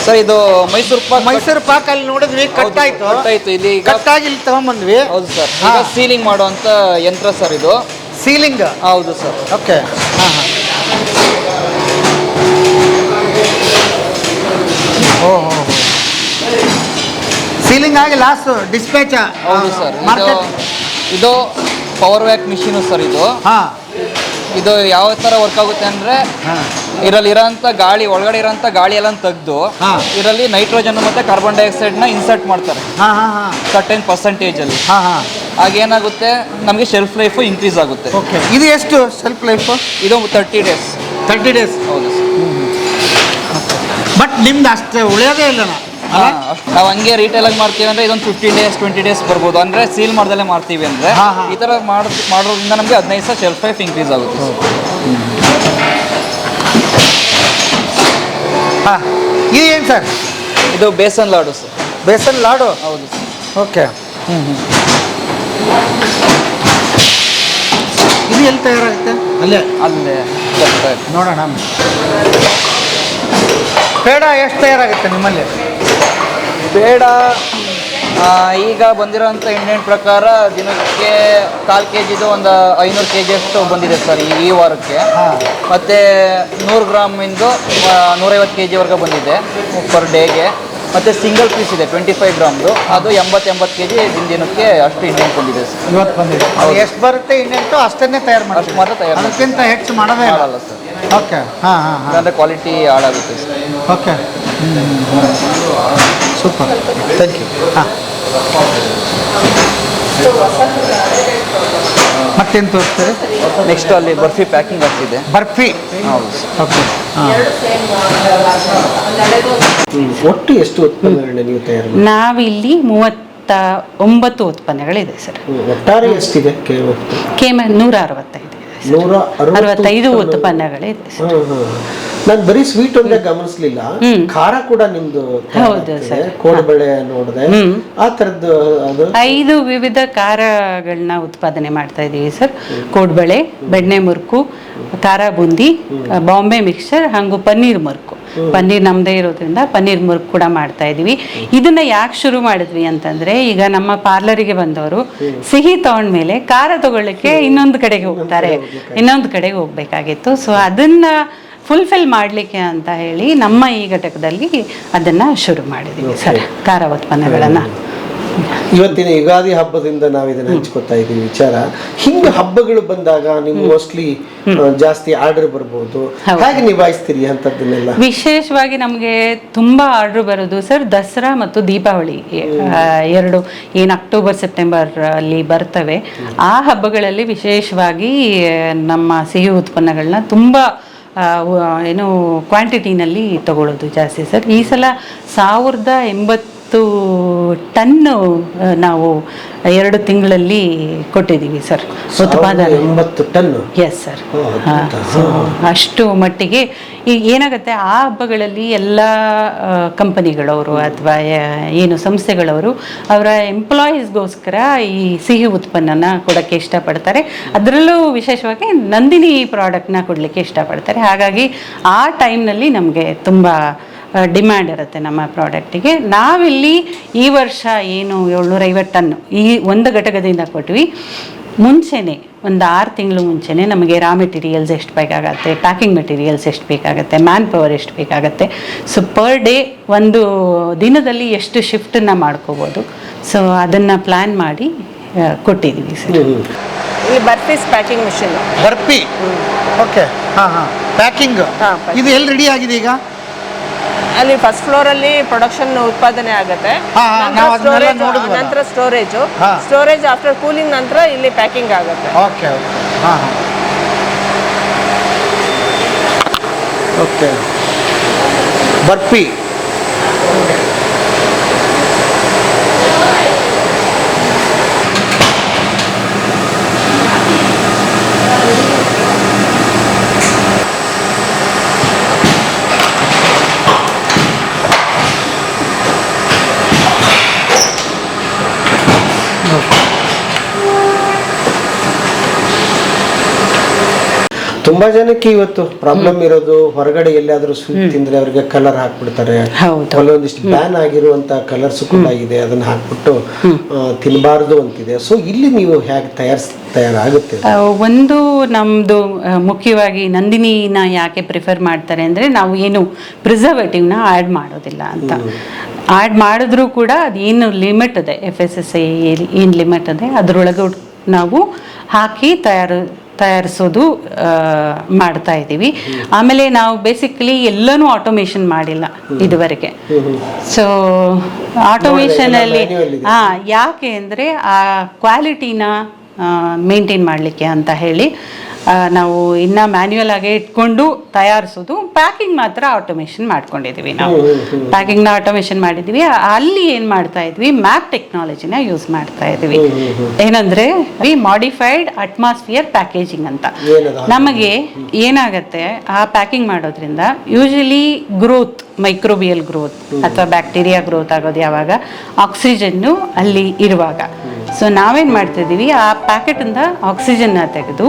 ಸರ್ ಇದು ಮೈಸೂರು ಪಾಕ್. ಮೈಸೂರು ಪಾಕ್ ಅಲ್ಲಿ ನೋಡಿದ್ವಿ, ಕಟ್ ಆಯ್ತು. ಕಟ್ಟಾಯ್ತು. ಇಲ್ಲಿ ಈಗ ಕಟ್ಟಾಗಿ ಇಲ್ಲಿ ತಗೊಂಬಂದ್ವಿ. ಹೌದು ಸರ್. ಈಗ ಸೀಲಿಂಗ್ ಮಾಡುವಂತ ಯಂತ್ರ ಸರ್ ಇದು. ಸೀಲಿಂಗ್? ಹೌದು ಸರ್. ಓಕೆ. ಹಾಂ ಹಾಂ. ಓಹೋ, ಸೀಲಿಂಗ್ ಆಗಿ ಲಾಸ್ಟ್ ಡಿಸ್ಪ್ಯಾಚ್. ಹೌದು ಸರ್. ಮಾರ್ಕೆಟ್. ಇದು ಪವರ್ ವ್ಯಾಕ್ ಮಿಷಿನು ಸರ್ ಇದು. ಹಾಂ. ಇದು ಯಾವ ಥರ ವರ್ಕ್ ಆಗುತ್ತೆ ಅಂದರೆ, ಹಾಂ, ಇದರಲ್ಲಿ ಇರೋಂಥ ಗಾಳಿ, ಒಳಗಡೆ ಇರೋಂಥ ಗಾಳಿ ಎಲ್ಲ ತೆಗೆದು ಹಾಂ, ಇದರಲ್ಲಿ ನೈಟ್ರೋಜನ್ ಮತ್ತು ಕಾರ್ಬನ್ ಡೈಆಕ್ಸೈಡ್ನ ಇನ್ಸರ್ಟ್ ಮಾಡ್ತಾರೆ ಹಾಂ ಹಾಂ ಹಾಂ ಸರ್ಟೆನ್ ಪರ್ಸೆಂಟೇಜಲ್ಲಿ. ಹಾಂ ಹಾಂ. ಆಗೇನಾಗುತ್ತೆ, ನಮಗೆ ಶೆಲ್ಫ್ ಲೈಫು ಇನ್ಕ್ರೀಸ್ ಆಗುತ್ತೆ. ಓಕೆ. ಇದು ಎಷ್ಟು ಸೆಲ್ಫ್ ಲೈಫು? ಇದು 30 ಡೇಸ್. 30 ಡೇಸ್. ಹೌದು ಸರ್. ಬಟ್ ನಿಮ್ದು ಅಷ್ಟು ಉಳಿಯೋದೇ ಇಲ್ಲ. ನಾವು ಹಂಗೆ ರಿಟೇಲ್ ಆಗಿ ಮಾಡ್ತೀವಿ ಅಂದರೆ ಇದೊಂದು 15 ಡೇಸ್ 20 ಡೇಸ್ ಬರ್ಬೋದು. ಅಂದರೆ ಸೀಲ್ ಮಾಡ್ದಲ್ಲೇ ಮಾಡ್ತೀವಿ ಅಂದರೆ ಈ ಥರ ಮಾಡೋದ್ರಿಂದ ನಮಗೆ 15 ದಿವಸ ಶೆಲ್ಫ್ ಲೈಫ್ ಇನ್ಕ್ರೀಸ್ ಆಗುತ್ತೆ. ಹಾಂ, ಇದು ಏನು ಸರ್? ಇದು ಬೇಸನ್ ಲಾಡು ಸರ್. ಬೇಸನ್ ಲಾಡು? ಹೌದು ಸರ್. ಓಕೆ. ಇದು ಎಲ್ಲಿ ತಯಾರಾಗುತ್ತೆ? ಅಲ್ಲೇ ಬರ್ತಾ ಇದೆ. ನೋಡೋಣ. ಪೇಡ ಎಷ್ಟು ತಯಾರಾಗುತ್ತೆ ನಿಮ್ಮಲ್ಲಿ? ಬೇಡ ಈಗ ಬಂದಿರೋಂಥ ಇಂಡಿಯನ್ ಪ್ರಕಾರ ದಿನಕ್ಕೆ 1/4 kgದು ಒಂದು 500 kg ಅಷ್ಟು ಬಂದಿದೆ ಸರ್ ಈ ವಾರಕ್ಕೆ. ಮತ್ತು 100 ಗ್ರಾಮಿಂದು 150 kgವರೆಗೆ ಬಂದಿದೆ ಪರ್ ಡೇಗೆ. ಮತ್ತು ಸಿಂಗಲ್ ಪೀಸ್ ಇದೆ 25 ಗ್ರಾಮ್ದು, ಅದು 80 kg ದಿನಕ್ಕೆ ಅಷ್ಟು ಇಂಡಿಯನ್ ಬಂದಿದೆ ಸರ್. ಇವತ್ತು ಬಂದಿದೆ. ಎಷ್ಟು ಬರುತ್ತೆ ಇಂಡಿಯನ್ಟು ಅಷ್ಟನ್ನೇ ತಯಾರು ಮಾಡಿ? ಅಷ್ಟು ಮಾತ್ರ ತಯಾರು, ಅದಕ್ಕಿಂತ ಹೆಚ್ಚು ಮಾಡೋದೇ ಮಾಡಲ್ಲ ಸರ್. ಓಕೆ. ಹಾಂ ಹಾಂ ಹಾಂ. ಅಂದರೆ ಕ್ವಾಲಿಟಿ ಹಾಳಾಗುತ್ತೆ sir. Okay. Super, thank you. ಹಾಂ, ಮತ್ತೇನು ತೋರಿಸ್ತೀರಿ? ನೆಕ್ಸ್ಟ್ ಅಲ್ಲಿ ಬರ್ಫಿ ಪ್ಯಾಕಿಂಗ್ ಆಗ್ತಿದೆ. ಬರ್ಫಿ? ಹೌದು ಸರ್. ಓಕೆ. ಒಟ್ಟು ಎಷ್ಟು ಉತ್ಪನ್ನಗಳನ್ನ ನೀವು ತಯಾರು ಮಾಡಿ? ನಾವಿಲ್ಲಿ 39 ಉತ್ಪನ್ನಗಳಿದೆ ಸರ್. ಒಟ್ಟಾರೆ ಎಷ್ಟಿದೆ? KMF 165 65 ಉತ್ಪನ್ನಗಳಿದೆ ಸರ್. ನಾನು ಬರೀ ಸ್ವೀಟ್ ಒಂದೇ ಗಮನಿಸ್ಲಿಲ್ಲ, ಖಾರ ಕೂಡ ನಿಮ್ದು. ಹೌದು ಸರ್. ಕೋಡ್ಬಳೆ ನೋಡಿದೆ, ಆ ತರದ್ದು. ಅದು 5 ವಿವಿಧ ಖಾರಗಳನ್ನ ಉತ್ಪಾದನೆ ಮಾಡ್ತಾ ಇದೀವಿ ಸರ್. ಕೋಡ್ಬಳೆ, ಬೆಣ್ಣೆ ಮುರುಕು, ಖಾರ ಬೂಂದಿ, ಬಾಂಬೆ ಮಿಕ್ಸ್ಚರ್ ಹಾಗೂ ಪನ್ನೀರ್ ಮುರುಕು. ಪನ್ನೀರ್ ನಮ್ಮದೇ ಇರೋದ್ರಿಂದ ಪನ್ನೀರ್ ಮುರುಕು ಕೂಡ ಮಾಡ್ತಾ ಇದೀವಿ. ಇದನ್ನ ಯಾಕೆ ಶುರು ಮಾಡಿದ್ವಿ ಅಂತಂದ್ರೆ, ಈಗ ನಮ್ಮ ಪಾರ್ಲರಿಗೆ ಬಂದವರು ಸಿಹಿ ತಗೊಂಡ್ಮೇಲೆ ಖಾರ ತಗೊಳ್ಳಿಕ್ಕೆ ಇನ್ನೊಂದು ಕಡೆಗೆ ಹೋಗ್ತಾರೆ, ಇನ್ನೊಂದು ಕಡೆಗೆ ಹೋಗ್ಬೇಕಾಗಿತ್ತು. ಸೊ ಅದನ್ನ ಫುಲ್ಫಿಲ್ ಮಾಡಲಿಕ್ಕೆ ಅಂತ ಹೇಳಿ ನಮ್ಮ ಈ ಘಟಕದಲ್ಲಿ ಅದನ್ನ ಶುರು ಮಾಡಿದೀವಿ ಸರ್, ಖಾರ ಉತ್ಪನ್ನಗಳನ್ನು. ಇವತ್ತಿನ ಯುಗಾದಿ ಹಬ್ಬದಿಂದ ನಾವು ಇದನ್ನ ಹಂಚ್ಕೊತಾ ಇದ್ದೀವಿ ವಿಚಾರ. ಹಿಂಗೆ ಹಬ್ಬಗಳು ಬಂದಾಗ ನೀವು ಮೋಸ್ಟ್ಲಿ ಜಾಸ್ತಿ ಆರ್ಡರ್ ಬರ್ಬೋದು, ಹೇಗೆ ನಿಭಾಯಿಸ್ತೀರಿ ಅಂತದ್ದನ್ನೆಲ್ಲ? ವಿಶೇಷವಾಗಿ ನಮಗೆ ತುಂಬಾ ಆರ್ಡರ್ ಬರೋದು ಸರ್ ದಸರಾ ಮತ್ತು ದೀಪಾವಳಿ, ಎರಡು ಏನು ಅಕ್ಟೋಬರ್ ಸೆಪ್ಟೆಂಬರ್ ಅಲ್ಲಿ ಬರ್ತವೆ. ಆ ಹಬ್ಬಗಳಲ್ಲಿ ವಿಶೇಷವಾಗಿ ನಮ್ಮ ಸಿಹಿ ಉತ್ಪನ್ನಗಳನ್ನ ತುಂಬಾ ಏನು ಕ್ವಾಂಟಿಟಿನಲ್ಲಿ ತಗೊಳ್ಳೋದು ಜಾಸ್ತಿ ಸರ್. ಈ ಸಲ 1080 ಟನ್ನು ನಾವು 2 ತಿಂಗಳಲ್ಲಿ ಕೊಟ್ಟಿದ್ದೀವಿ ಸರ್ ಉತ್ಪಾದನೆ. 80 ಟನ್. Yes sir. ಅಷ್ಟು ಮಟ್ಟಿಗೆ ಈಗ ಏನಾಗುತ್ತೆ, ಆ ಹಬ್ಬಗಳಲ್ಲಿ ಎಲ್ಲ ಕಂಪನಿಗಳವರು ಅಥವಾ ಏನು ಸಂಸ್ಥೆಗಳವರು ಅವರ ಎಂಪ್ಲಾಯೀಸ್ಗೋಸ್ಕರ ಈ ಸಿಹಿ ಉತ್ಪನ್ನನ ಕೊಡೋಕ್ಕೆ ಇಷ್ಟಪಡ್ತಾರೆ. ಅದರಲ್ಲೂ ವಿಶೇಷವಾಗಿ ನಂದಿನಿ ಪ್ರಾಡಕ್ಟ್ನ ಕೊಡಲಿಕ್ಕೆ ಇಷ್ಟಪಡ್ತಾರೆ. ಹಾಗಾಗಿ ಆ ಟೈಮ್ನಲ್ಲಿ ನಮಗೆ ತುಂಬ ಡಿಮ್ಯಾಂಡ್ ಇರುತ್ತೆ ನಮ್ಮ ಪ್ರಾಡಕ್ಟಿಗೆ. ನಾವಿಲ್ಲಿ ಈ ವರ್ಷ ಏನು 750 ಟನ್ನು ಈ ಒಂದು ಘಟಕದಿಂದ ಕೊಟ್ವಿ. ಮುಂಚೆನೇ ಒಂದು 6 ತಿಂಗಳು ಮುಂಚೆನೇ ನಮಗೆ ರಾ ಮೆಟೀರಿಯಲ್ಸ್ ಎಷ್ಟು ಬೇಕಾಗತ್ತೆ, ಪ್ಯಾಕಿಂಗ್ ಮೆಟೀರಿಯಲ್ಸ್ ಎಷ್ಟು ಬೇಕಾಗತ್ತೆ, ಮ್ಯಾನ್ ಪವರ್ ಎಷ್ಟು ಬೇಕಾಗತ್ತೆ, ಸೊ ಪರ್ ಡೇ ಒಂದು ದಿನದಲ್ಲಿ ಎಷ್ಟು ಶಿಫ್ಟನ್ನು ಮಾಡ್ಕೋಬೋದು, ಸೊ ಅದನ್ನು ಪ್ಲ್ಯಾನ್ ಮಾಡಿ ಕೊಟ್ಟಿದ್ದೀವಿ ಸರ್. ಇಲ್ಲಿ barfis packing machine. Barfi. Okay. Packing. ಇದು ಎಲ್ಲಿ ರೆಡಿ ಆಗಿದೆ ಈಗ? ಅಲ್ಲಿ ಫಸ್ಟ್ ಫ್ಲೋರ್ ಅಲ್ಲಿ ಪ್ರೊಡಕ್ಷನ್ ಉತ್ಪಾದನೆ ಆಗುತ್ತೆ. ನಂತರ ಸ್ಟೋರೇಜ್ ಆಫ್ಟರ್ ಕೂಲಿಂಗ್ ನಂತರ ಇಲ್ಲಿ ಪ್ಯಾಕಿಂಗ್ ಆಗುತ್ತೆ. ಓಕೆ. ಓಕೆ. ಬರ್ಪಿ. ತುಂಬಾ ಜನಕ್ಕೆ ಇವತ್ತು ಪ್ರಾಬ್ಲಮ್ ಇರೋದು, ಹೊರಗಡೆ ಎಲ್ಲಾದ್ರೂ ಸ್ವೀಟ್ ತಿಂದ್ರೆ ಅವ್ರಿಗೆ ಕಲರ್ ಹಾಕ್ಬಿಡ್ತಾರೆ. ಕೆಲವೊಂದಿಷ್ಟು ಬ್ಯಾನ್ ಆಗಿರುವಂತ ಕಲರ್ಸ್ ಕೂಡ ಇದೆ, ಅದನ್ನ ಹಾಕ್ಬಿಟ್ಟು ತಿನ್ನಬಾರ್ದು ಅಂತಿದೆ. ಸೊ ಇಲ್ಲಿ ನೀವು ಹೇಗೆ ತಯಾರಾಗುತ್ತೆ? ಒಂದು ನಮ್ಮದು ಮುಖ್ಯವಾಗಿ ನಂದಿನಿನ ಯಾಕೆ ಪ್ರಿಫರ್ ಮಾಡ್ತಾರೆ ಅಂದರೆ, ನಾವು ಏನು ಪ್ರಿಸರ್ವೇಟಿವ್ನ ಆ್ಯಡ್ ಮಾಡೋದಿಲ್ಲ ಅಂತ. ಆ್ಯಡ್ ಮಾಡಿದ್ರೂ ಕೂಡ ಅದೇನು ಲಿಮಿಟ್ ಇದೆ, FSSAI ಏನು ಲಿಮಿಟ್ ಇದೆ ಅದರೊಳಗೆ ನಾವು ಹಾಕಿ ತಯಾರಿಸೋದು ಮಾಡ್ತಾ ಇದ್ದೀವಿ. ಆಮೇಲೆ ನಾವು ಬೇಸಿಕಲಿ ಎಲ್ಲನೂ ಆಟೋಮೇಷನ್ ಮಾಡಿಲ್ಲ ಇದುವರೆಗೆ. ಸೊ ಆಟೋಮೇಷನಲ್ಲಿ ಯಾಕೆ ಅಂದರೆ ಆ ಕ್ವಾಲಿಟಿನ ಮೇಂಟೈನ್ ಮಾಡಲಿಕ್ಕೆ ಅಂತ ಹೇಳಿ ನಾವು ಇನ್ನು ಮ್ಯಾನ್ಯುಯಲ್ ಆಗಿ ಇಟ್ಕೊಂಡು ತಯಾರಿಸೋದು. ಪ್ಯಾಕಿಂಗ್ ಮಾತ್ರ ಆಟೋಮೇಷನ್ ಮಾಡ್ಕೊಂಡಿದ್ದೀವಿ. ನಾವು ಪ್ಯಾಕಿಂಗ್ನ ಆಟೋಮೇಷನ್ ಮಾಡಿದ್ದೀವಿ. ಅಲ್ಲಿ ಏನು ಮಾಡ್ತಾ ಇದ್ವಿ, ಮ್ಯಾಪ್ ಟೆಕ್ನಾಲಜಿನ ಯೂಸ್ ಮಾಡ್ತಾ ಇದ್ವಿ. ಏನಂದರೆ ಮಾಡಿಫೈಡ್ ಅಟ್ಮಾಸ್ಫಿಯರ್ ಪ್ಯಾಕೇಜಿಂಗ್ ಅಂತ. ನಮಗೆ ಏನಾಗುತ್ತೆ, ಆ ಪ್ಯಾಕಿಂಗ್ ಮಾಡೋದ್ರಿಂದ ಯೂಶಲಿ ಗ್ರೋತ್, ಮೈಕ್ರೋಬಿಯಲ್ ಗ್ರೋತ್ ಅಥವಾ ಬ್ಯಾಕ್ಟೀರಿಯಾ ಗ್ರೋತ್ ಆಗೋದು ಯಾವಾಗ, ಆಕ್ಸಿಜನ್ನು ಅಲ್ಲಿ ಇರುವಾಗ. ಸೊ ನಾವೇನು ಮಾಡ್ತಿದ್ದೀವಿ, ಆ ಪ್ಯಾಕೆಟಿಂದ ಆಕ್ಸಿಜನ್ನ ತೆಗೆದು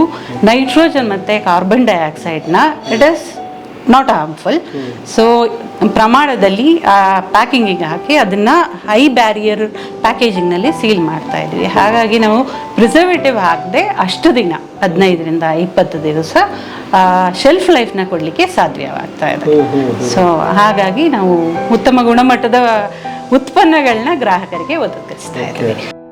ನೈಟ್ರೋಜನ್ ಮತ್ತು ಕಾರ್ಬನ್ ಡೈಆಕ್ಸೈಡ್ನ it is not harmful so ಪ್ರಮಾಣದಲ್ಲಿ ಆ ಪ್ಯಾಕಿಂಗಿಗೆ ಹಾಕಿ ಅದನ್ನು ಹೈ ಬ್ಯಾರಿಯರ್ ಪ್ಯಾಕೇಜಿಂಗ್ನಲ್ಲಿ ಸೀಲ್ ಮಾಡ್ತಾ ಇದ್ವಿ. ಹಾಗಾಗಿ ನಾವು ಪ್ರಿಸರ್ವೇಟಿವ್ ಹಾಕದೆ ಅಷ್ಟು ದಿನ 15ರಿಂದ 20 ದಿವಸ ಶೆಲ್ಫ್ ಲೈಫ್ನ ಕೊಡಲಿಕ್ಕೆ ಸಾಧ್ಯವಾಗ್ತಾ ಇದೆ. ಸೊ ಹಾಗಾಗಿ ನಾವು ಉತ್ತಮ ಗುಣಮಟ್ಟದ ಉತ್ಪನ್ನಗಳನ್ನ ಗ್ರಾಹಕರಿಗೆ ಒದಗಿಸ್ತಾ ಇದ್ದೀವಿ.